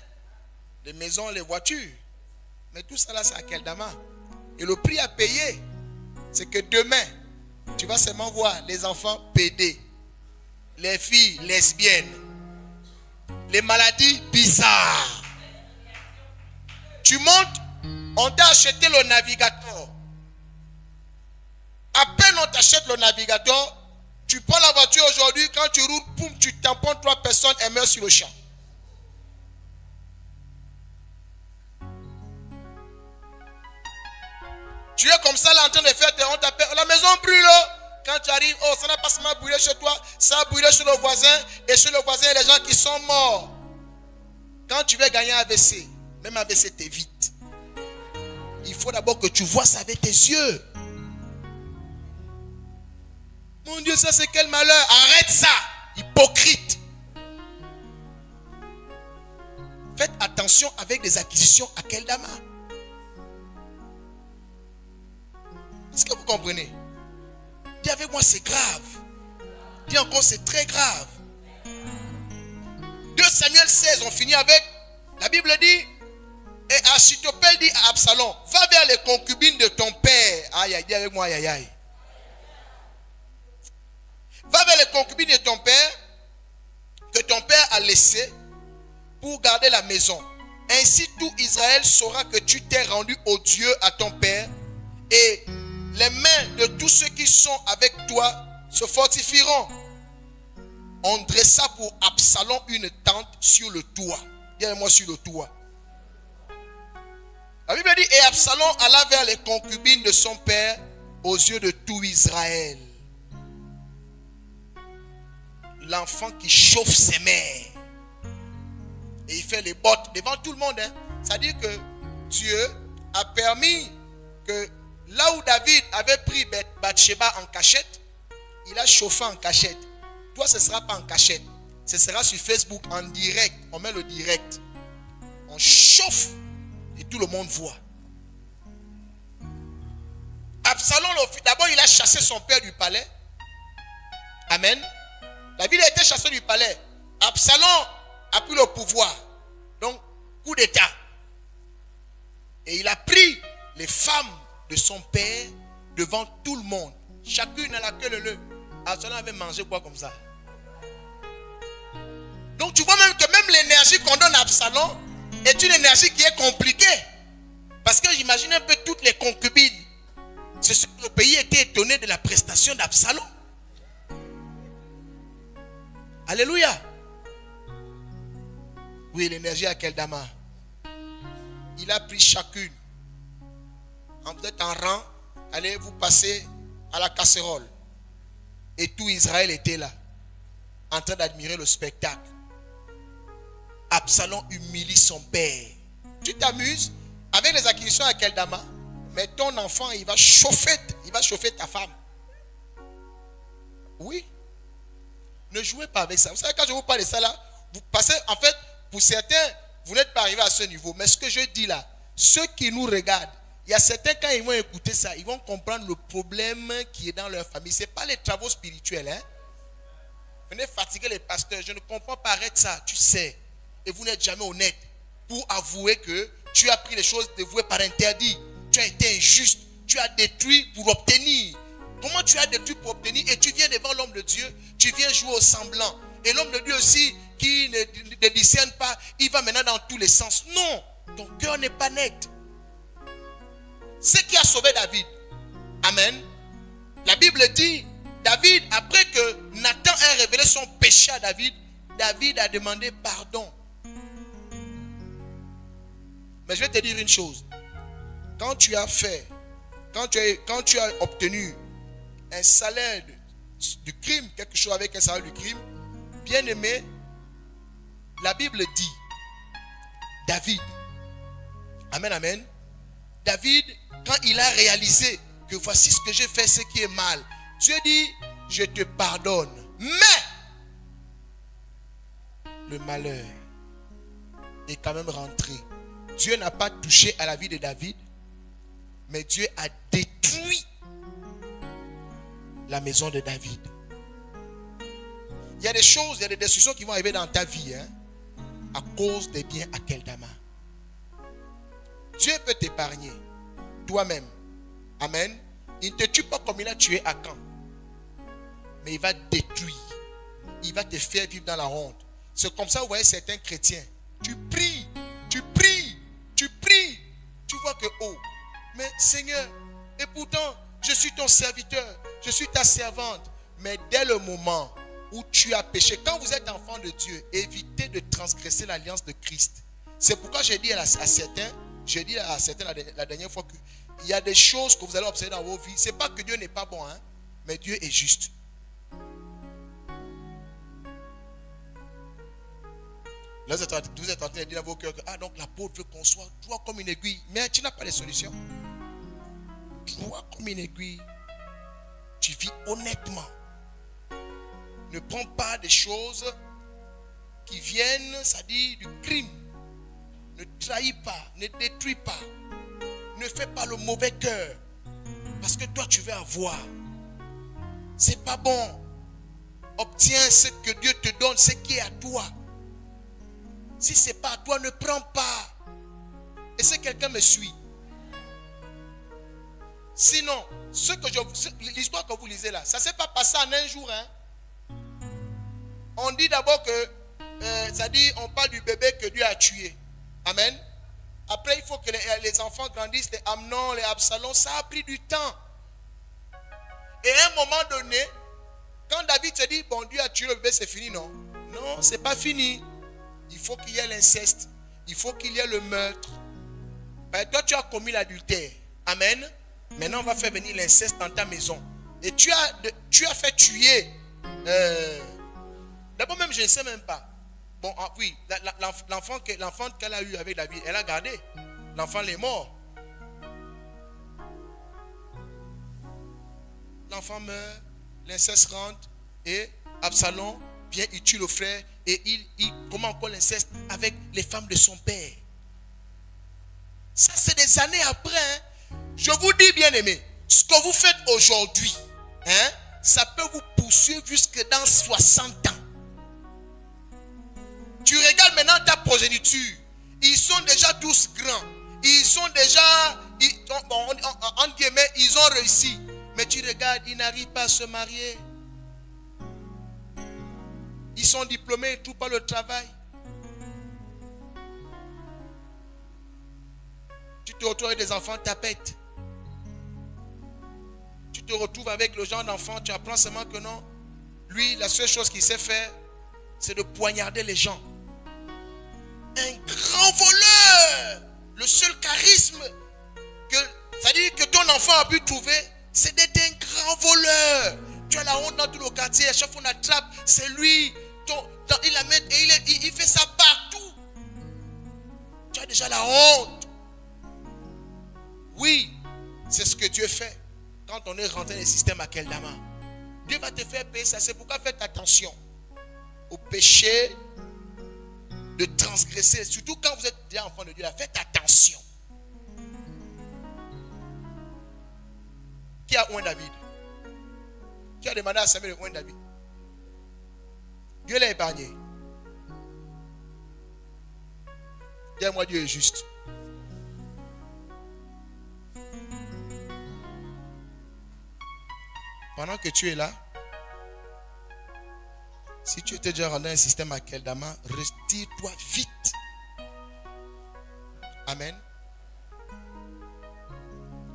A: Les maisons, les voitures. Mais tout ça là, c'est à Akeldama. Et le prix à payer, c'est que demain, tu vas seulement voir les enfants pédés, les filles lesbiennes, les maladies bizarres. Tu montes, on t'a acheté le navigateur. À peine on t'achète le navigateur, tu prends la voiture aujourd'hui, quand tu roules, boum, tu tamponnes 3 personnes et meurs sur le champ. Tu es comme ça là en train de faire, on t'appelle, la maison brûle. Quand tu arrives, oh, ça n'a pas seulement brûlé chez toi, ça a brûlé chez le voisin. Et chez le voisin, il y a des gens qui sont morts. Quand tu veux gagner un AVC, même AVC t'évite. Il faut d'abord que tu vois ça avec tes yeux. Mon Dieu, ça c'est quel malheur. Arrête ça, hypocrite. Faites attention avec des acquisitions à Akeldama. Est-ce que vous comprenez? Dis avec moi, c'est grave. Dis encore, c'est très grave. 2 Samuel 16, on finit avec, la Bible dit, et Achitophel dit à Absalom, va vers les concubines de ton père. Aïe, aïe, dis avec moi, aïe, aïe, aïe. Va vers les concubines de ton père, que ton père a laissé pour garder la maison. Ainsi tout Israël saura que tu t'es rendu au Dieu à ton père, et les mains de tous ceux qui sont avec toi se fortifieront. On dressa pour Absalom une tente sur le toit. Dis-moi sur le toit. La Bible dit, et Absalom alla vers les concubines de son père aux yeux de tout Israël. L'enfant qui chauffe ses mères. Et il fait les bottes devant tout le monde. Hein. C'est-à-dire que Dieu a permis que là où David avait pris Bathsheba en cachette, il a chauffé en cachette. Toi, ce ne sera pas en cachette. Ce sera sur Facebook en direct. On met le direct. On chauffe et tout le monde voit. Absalom, d'abord, il a chassé son père du palais. Amen. David a été chassé du palais. Absalom a pris le pouvoir. Donc, coup d'état. Et il a pris les femmes de son père devant tout le monde. Chacune à la queue leu. Absalom avait mangé quoi comme ça? Donc tu vois même que même l'énergie qu'on donne à Absalom est une énergie qui est compliquée. Parce que j'imagine un peu toutes les concubines. Le pays était étonné de la prestation d'Absalom. Alléluia. Oui, l'énergie à Akeldama. Il a pris chacune. Vous êtes en rang, allez vous passer à la casserole. Et tout Israël était là, en train d'admirer le spectacle. Absalom humilie son père. Tu t'amuses avec les acquisitions à Akeldama, mais ton enfant, il va chauffer ta femme. Oui. Ne jouez pas avec ça. Vous savez, quand je vous parle de ça là, vous passez, en fait, pour certains, vous n'êtes pas arrivé à ce niveau. Mais ce que je dis là, ceux qui nous regardent, il y a certains, quand ils vont écouter ça, ils vont comprendre le problème qui est dans leur famille. Ce n'est pas les travaux spirituels. Hein? Venez fatiguer les pasteurs. Je ne comprends pas, arrête ça, tu sais. Et vous n'êtes jamais honnête pour avouer que tu as pris les choses dévouées par interdit. Tu as été injuste. Tu as détruit pour obtenir. Comment tu as détruit pour obtenir? Et tu viens devant l'homme de Dieu, tu viens jouer au semblant. Et l'homme de Dieu aussi, qui ne discerne pas, il va maintenant dans tous les sens. Non, ton cœur n'est pas net. Ce qui a sauvé David. Amen. La Bible dit, David, après que Nathan ait révélé son péché à David, David a demandé pardon. Mais je vais te dire une chose. Quand tu as fait, quand tu as obtenu un salaire du crime, quelque chose avec un salaire du crime, bien aimé, la Bible dit, David, amen, amen, David, quand il a réalisé que voici ce que j'ai fait, ce qui est mal, Dieu dit, je te pardonne. Mais le malheur est quand même rentré. Dieu n'a pas touché à la vie de David, Mais Dieu a détruit la maison de David. Il y a des choses, il y a des destructions qui vont arriver dans ta vie, hein, à cause des biens à Keldama. Dieu peut t'épargner toi-même. Amen. Il ne te tue pas comme il a tué Akan. Mais il va te détruire. Il va te faire vivre dans la honte. C'est comme ça, vous voyez certains chrétiens. Tu pries, tu pries, tu pries. Tu vois que, oh, mais Seigneur, et pourtant, je suis ton serviteur, je suis ta servante. Mais dès le moment où tu as péché, quand vous êtes enfant de Dieu, évitez de transgresser l'alliance de Christ. C'est pourquoi j'ai dit à certains, la dernière fois qu'il y a des choses que vous allez observer dans vos vies. Ce n'est pas que Dieu n'est pas bon, hein, mais Dieu est juste. Là, vous êtes en train de dire dans vos cœurs que donc l'apôtre veut qu'on soit droit comme une aiguille. Mais tu n'as pas de solution. Droit comme une aiguille. Tu vis honnêtement. Ne prends pas des choses qui viennent, c'est-à-dire du crime. Ne trahis pas, ne détruis pas. Ne fais pas le mauvais cœur. Parce que toi, tu veux avoir. C'est pas bon. Obtiens ce que Dieu te donne, ce qui est à toi. Si ce n'est pas à toi, ne prends pas. Et si quelqu'un me suit. Sinon, l'histoire que vous lisez là, ça ne s'est pas passé en un jour. Hein? On dit d'abord que, ça dit, on parle du bébé que Dieu a tué. Amen. Après, il faut que les enfants grandissent, les Amnon, les Absalom. Ça a pris du temps. Et à un moment donné, quand David se dit, bon, Dieu a tué le bébé, c'est fini, non? Non, ce n'est pas fini. Il faut qu'il y ait l'inceste. Il faut qu'il y ait le meurtre. Ben, toi, tu as commis l'adultère. Amen. Maintenant, on va faire venir l'inceste dans ta maison. Et tu as fait tuer. D'abord même, je ne sais même pas. Bon, oui, l'enfant qu'elle a eu avec David, elle a gardé. L'enfant est mort. L'enfant meurt, l'inceste rentre et Absalom vient, il tue le frère et il commet encore l'inceste avec les femmes de son père. Ça, c'est des années après. Hein. Je vous dis, bien aimé, ce que vous faites aujourd'hui, hein, ça peut vous poursuivre jusque dans 60 ans. Tu regardes maintenant ta progéniture. Ils sont déjà tous grands. Ils sont déjà, en guillemets, ils ont réussi. Mais tu regardes, ils n'arrivent pas à se marier. Ils sont diplômés et tout par le travail. Tu te retrouves avec des enfants tapettes. Tu te retrouves avec le genre d'enfant, tu apprends seulement que non. Lui, la seule chose qu'il sait faire, c'est de poignarder les gens. Un grand voleur. Le seul charisme c'est-à-dire que ton enfant a pu trouver, c'est d'être un grand voleur. Tu as la honte dans tout le quartier. À chaque fois qu'on attrape, c'est lui. Il la met et il fait ça partout. Tu as déjà la honte. Oui, c'est ce que Dieu fait quand on est rentré dans le système à Keldama. Dieu va te faire payer ça. C'est pourquoi faites attention au péché de transgresser. Surtout quand vous êtes déjà enfant de Dieu. Là, faites attention. Qui a oint David? Qui a demandé à Samuel de oint David? Dieu l'a épargné. Dis-moi, Dieu est juste. Pendant que tu es là, si tu étais déjà rendu dans un système à Keldama, retire-toi vite. Amen.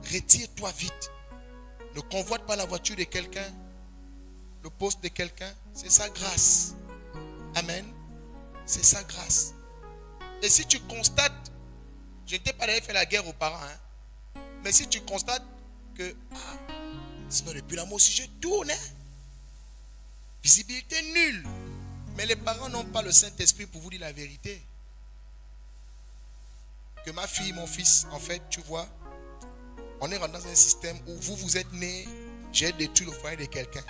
A: Retire-toi vite. Ne convoite pas la voiture de quelqu'un, le poste de quelqu'un. C'est sa grâce. Amen. C'est sa grâce. Et si tu constates, je ne t'ai pas d'aller faire la guerre aux parents, hein, mais si tu constates que, sinon depuis là, moi aussi je tourne, hein, visibilité nulle. Mais les parents n'ont pas le Saint-Esprit pour vous dire la vérité. Que ma fille, mon fils, en fait, tu vois, on est rentré dans un système où vous êtes né, j'ai détruit le foyer de quelqu'un.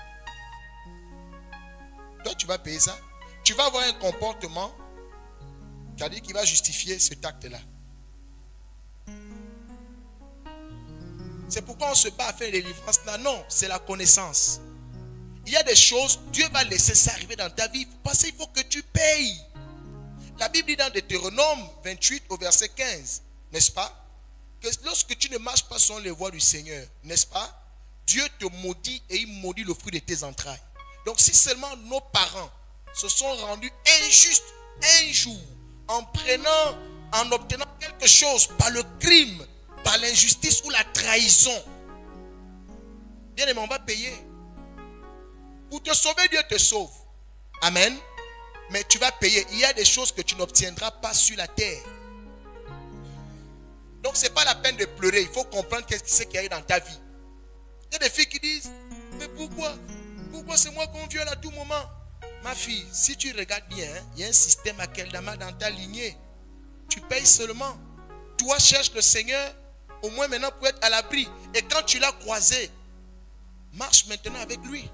A: Toi, tu vas payer ça. Tu vas avoir un comportement qui va justifier cet acte-là. C'est pourquoi on se bat à faire les délivrances là. Non, c'est la connaissance. Il y a des choses, Dieu va laisser ça arriver dans ta vie. Parce qu'il faut que tu payes. La Bible dit dans Deutéronome 28 au verset 15, n'est-ce pas? Que lorsque tu ne marches pas selon les voies du Seigneur, n'est-ce pas? Dieu te maudit et il maudit le fruit de tes entrailles. Donc si seulement nos parents se sont rendus injustes un jour en obtenant quelque chose par le crime, par l'injustice ou la trahison, bien aimé, on va payer. Pour te sauver, Dieu te sauve. Amen. Mais tu vas payer. Il y a des choses que tu n'obtiendras pas sur la terre. Donc ce n'est pas la peine de pleurer. Il faut comprendre qu'est-ce qui arrive dans ta vie. Il y a des filles qui disent, mais pourquoi? Pourquoi c'est moi qu'on viole à tout moment? Ma fille, si tu regardes bien, il y a un système à Keldama dans ta lignée. Tu payes seulement. Toi, cherche le Seigneur, au moins maintenant pour être à l'abri. Et quand tu l'as croisé, marche maintenant avec lui.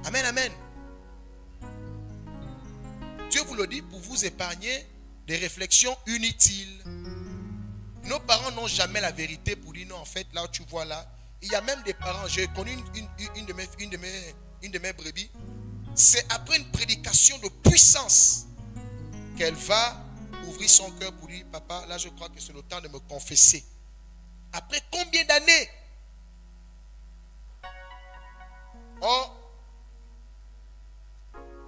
A: Amen, amen. Dieu vous le dit pour vous épargner des réflexions inutiles. Nos parents n'ont jamais la vérité pour dire non, en fait, là où tu vois là. Il y a même des parents, j'ai connu une de mes brebis. C'est après une prédication de puissance qu'elle va ouvrir son cœur pour dire, papa, là je crois que c'est le temps de me confesser. Après combien d'années? Oh,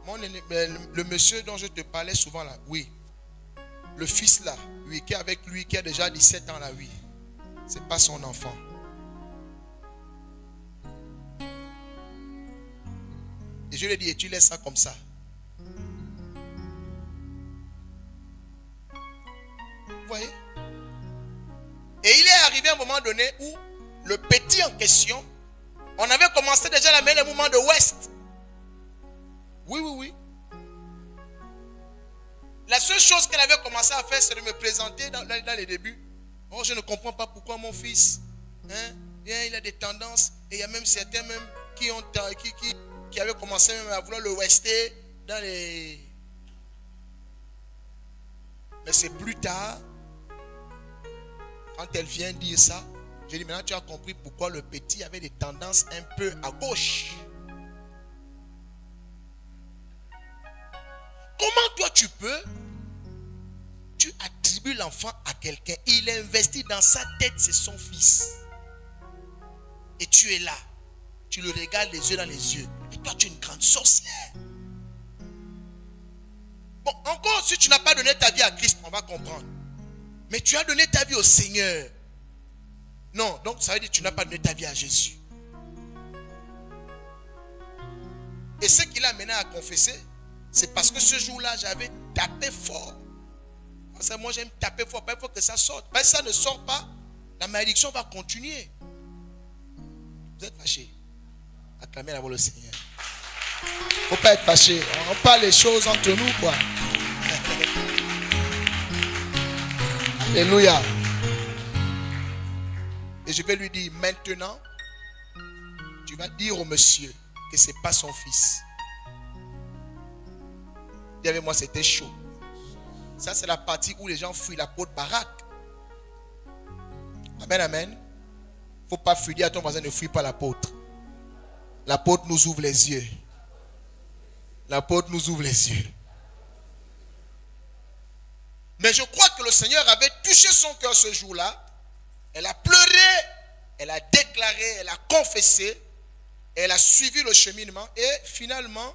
A: le monsieur dont je te parlais souvent là, oui. Le fils là, oui, qui est avec lui, qui a déjà 17 ans là, oui. C'est pas son enfant. Et je lui ai dit, et tu laisses ça comme ça. Vous voyez? Et il est arrivé un moment donné où le petit en question, on avait commencé déjà à mettre le mouvement de Ouest. Oui, oui, oui. La seule chose qu'elle avait commencé à faire, c'est de me présenter dans les débuts. Oh, je ne comprends pas pourquoi mon fils, il a des tendances. Et il y a même certains même qui avaient commencé même à vouloir le wester dans les... Mais c'est plus tard, quand elle vient dire ça, je dis maintenant tu as compris pourquoi le petit avait des tendances un peu à gauche. Comment toi tu attribues l'enfant à quelqu'un, il investit dans sa tête, c'est son fils. Et tu es là, tu le regardes les yeux dans les yeux. Et toi tu es une grande sorcière. Bon, encore si tu n'as pas donné ta vie à Christ, on va comprendre. Mais tu as donné ta vie au Seigneur. Non, donc ça veut dire que tu n'as pas donné ta vie à Jésus. Et ce qui l'a amené à confesser, c'est parce que ce jour-là, j'avais tapé fort. Parce que moi, j'aime taper fort. Il faut que ça sorte. Parce que ça ne sort pas, la malédiction va continuer. Vous êtes fâchés? Acclamez la voix du Seigneur. Il ne faut pas être fâché. On parle les choses entre nous, quoi. Alléluia. Et je vais lui dire, maintenant, tu vas dire au monsieur que ce n'est pas son fils. Dis avec moi, c'était chaud. Ça, c'est la partie où les gens fuient l'apôtre Barak. Amen, amen. Il ne faut pas fuir. Dis à ton voisin, ne fuis pas l'apôtre. L'apôtre nous ouvre les yeux. L'apôtre nous ouvre les yeux. Mais je crois que le Seigneur avait touché son cœur ce jour-là. Elle a pleuré, elle a déclaré, elle a confessé, elle a suivi le cheminement et finalement,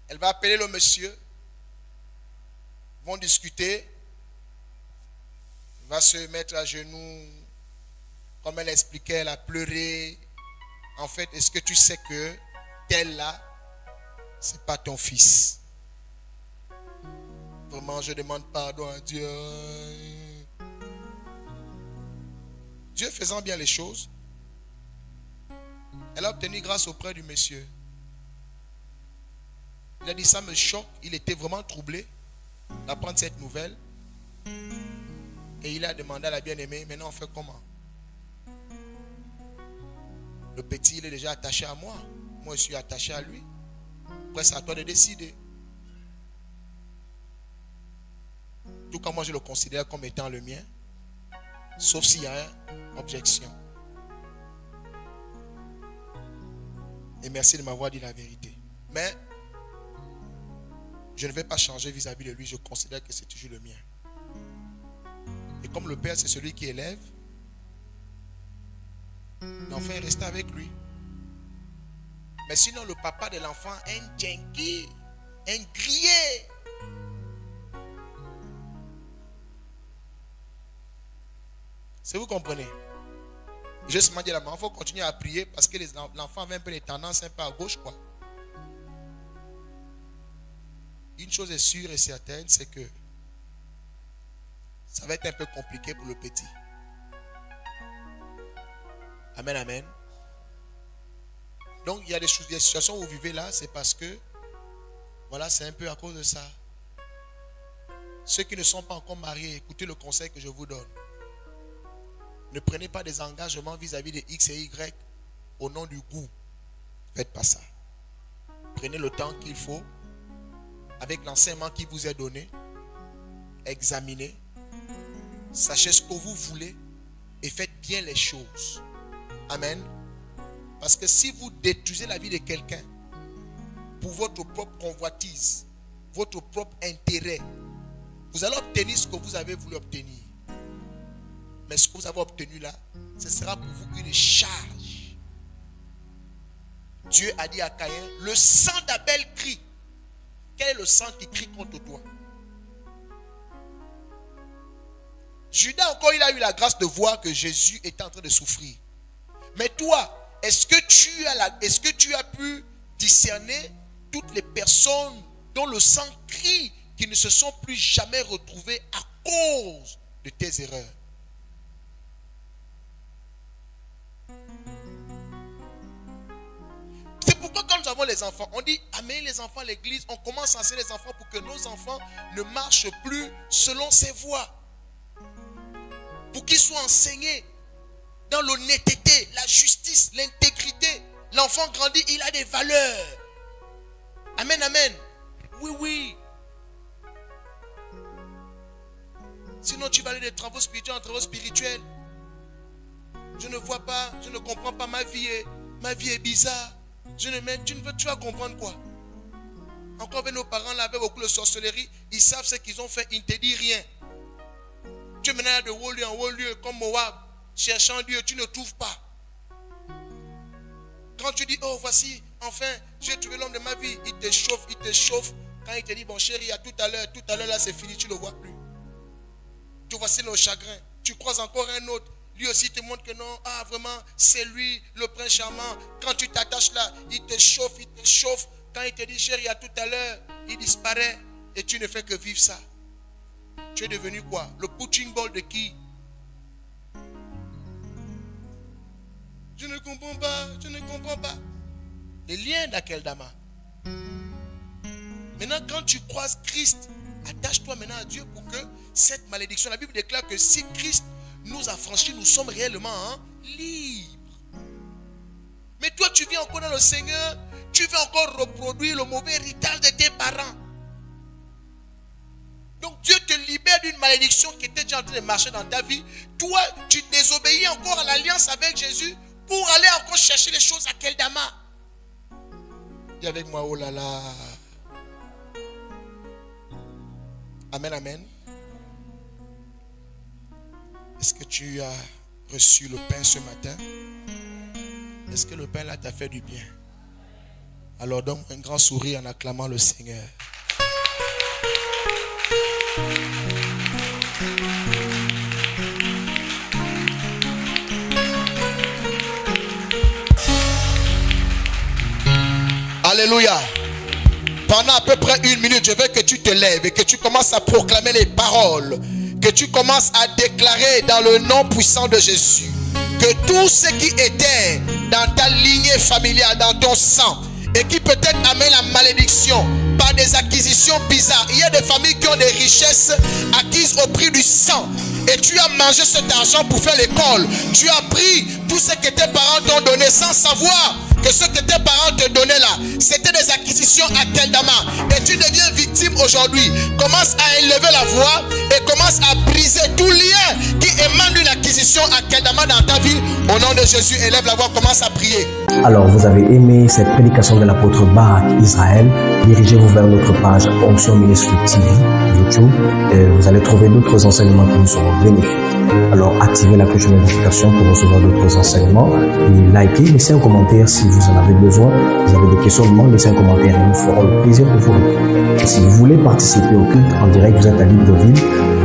A: elle va appeler le monsieur, ils vont discuter, il va se mettre à genoux, comme elle expliquait, elle a pleuré. En fait, est-ce que tu sais que tel là, ce n'est pas ton fils? Vraiment, je demande pardon à Dieu. Dieu faisant bien les choses, elle a obtenu grâce auprès du monsieur. Il a dit, ça me choque. Il était vraiment troublé d'apprendre cette nouvelle. Et il a demandé à la bien-aimée, maintenant on fait comment? Le petit, il est déjà attaché à moi. Moi, je suis attaché à lui. Après, c'est à toi de décider. tout comme moi je le considère comme étant le mien, sauf s'il y a une objection. Et merci de m'avoir dit la vérité. Mais je ne vais pas changer vis-à-vis de lui, je considère que c'est toujours le mien. Et comme le père c'est celui qui élève, l'enfant est resté avec lui. Mais sinon le papa de l'enfant est un junkie, un grillé. Si vous comprenez. Je seulement dit à la maman, il faut continuer à prier parce que l'enfant avait un peu des tendances un peu à gauche, quoi. Une chose est sûre et certaine, c'est que ça va être un peu compliqué pour le petit. Amen, amen. Donc il y a des situations où vous vivez là, c'est parce que, voilà, c'est un peu à cause de ça. Ceux qui ne sont pas encore mariés, écoutez le conseil que je vous donne. Ne prenez pas des engagements vis-à-vis de X et Y au nom du goût. Faites pas ça. Prenez le temps qu'il faut avec l'enseignement qui vous est donné. Examinez. Sachez ce que vous voulez et faites bien les choses. Amen. Parce que si vous détruisez la vie de quelqu'un pour votre propre convoitise, votre propre intérêt, vous allez obtenir ce que vous avez voulu obtenir. Mais ce que vous avez obtenu là, ce sera pour vous une charge. Dieu a dit à Caïn, le sang d'Abel crie. Quel est le sang qui crie contre toi? Judas encore, il a eu la grâce de voir que Jésus était en train de souffrir. Mais toi, est-ce que tu as pu discerner toutes les personnes dont le sang crie, qui ne se sont plus jamais retrouvées à cause de tes erreurs? C'est pourquoi quand nous avons les enfants, on dit amenez les enfants à l'église, on commence à enseigner les enfants pour que nos enfants ne marchent plus selon ses voies. Pour qu'ils soient enseignés dans l'honnêteté, la justice, l'intégrité. L'enfant grandit, il a des valeurs. Amen, amen. Oui, oui. Sinon tu vas aller des travaux spirituels en travaux spirituels. Je ne vois pas, je ne comprends pas ma vie est bizarre. Tu vas comprendre quoi? Encore avec nos parents là, avec beaucoup de sorcellerie, ils savent ce qu'ils ont fait, ils ne te disent rien. Tu es maintenant de haut lieu en haut lieu comme Moab, cherchant Dieu, tu ne trouves pas. Quand tu dis, oh voici, enfin, j'ai trouvé l'homme de ma vie, il te chauffe. Quand il te dit, bon chéri, à tout à l'heure là c'est fini, tu ne le vois plus. Tu voici nos chagrins. Tu croises encore un autre. Lui aussi te montre que non, ah vraiment, c'est lui le prince charmant. Quand tu t'attaches là, il te chauffe. Quand il te dit, chéri, à tout à l'heure, il disparaît. Et tu ne fais que vivre ça. Tu es devenu quoi? Le punching ball de qui? Je ne comprends pas. Les liens d'Akeldama. Maintenant, quand tu croises Christ, attache-toi maintenant à Dieu pour que cette malédiction, la Bible déclare que si Christ nous a franchis, nous sommes réellement libres. Mais toi, tu viens encore dans le Seigneur, tu veux encore reproduire le mauvais héritage de tes parents. Donc Dieu te libère d'une malédiction qui était déjà en train de marcher dans ta vie. Toi, tu désobéis encore à l'alliance avec Jésus pour aller encore chercher les choses à Keldama. Dis avec moi, oh là là. Amen, amen. Est-ce que tu as reçu le pain ce matin? Est-ce que le pain là t'a fait du bien? Alors donne un grand sourire en acclamant le Seigneur. Alléluia. Pendant à peu près 1 minute, je veux que tu te lèves et que tu commences à proclamer les paroles. Que tu commences à déclarer dans le nom puissant de Jésus que tout ce qui était dans ta lignée familiale, dans ton sang, et qui peut-être amène la malédiction par des acquisitions bizarres. Il y a des familles qui ont des richesses acquises au prix du sang. Et tu as mangé cet argent pour faire l'école. Tu as pris tout ce que tes parents t'ont donné sans savoir que ce que tes parents te donnaient là, c'était des acquisitions à Keldama. Et tu deviens victime aujourd'hui, commence à élever la voix et commence à briser tout lien qui émane d'une acquisition à Kedama dans ta vie. Au nom de Jésus, élève la voix, commence à prier.
D: Alors, vous avez aimé cette prédication de l'apôtre Barak Israël. Dirigez-vous vers notre page Onction Ministry TV, YouTube. Et vous allez trouver d'autres enseignements qui nous seront bénéfiques. Alors, activez la cloche de notification pour recevoir d'autres enseignements. Et likez, laissez un commentaire si vous en avez besoin. Vous avez des questionnements, laissez un commentaire et nous ferons le plaisir de vous répondre. Et si vous voulez participer au culte en direct, vous êtes à Libreville.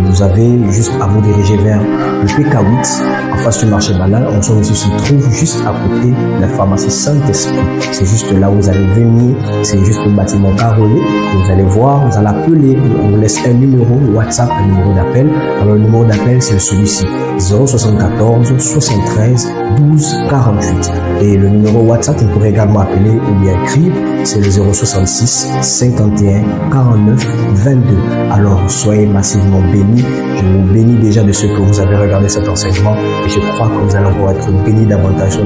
D: Vous avez juste à vous diriger vers le PK8 en face du marché banal. Onction Ministry se trouve juste à côté de la pharmacie Saint-Esprit. C'est juste là où vous allez venir. C'est juste le bâtiment carrelé. Vous allez voir, vous allez appeler. On vous laisse un numéro WhatsApp, un numéro d'appel. Alors le numéro d'appel, c'est celui-ci. 074 73 12 48. Et le numéro WhatsApp, vous pourrez également appeler ou bien écrire. C'est le 066 51 49 22. Alors soyez massivement bénis. Je vous bénis déjà de ce que vous avez regardé cet enseignement et je crois que vous allez encore être bénis davantage.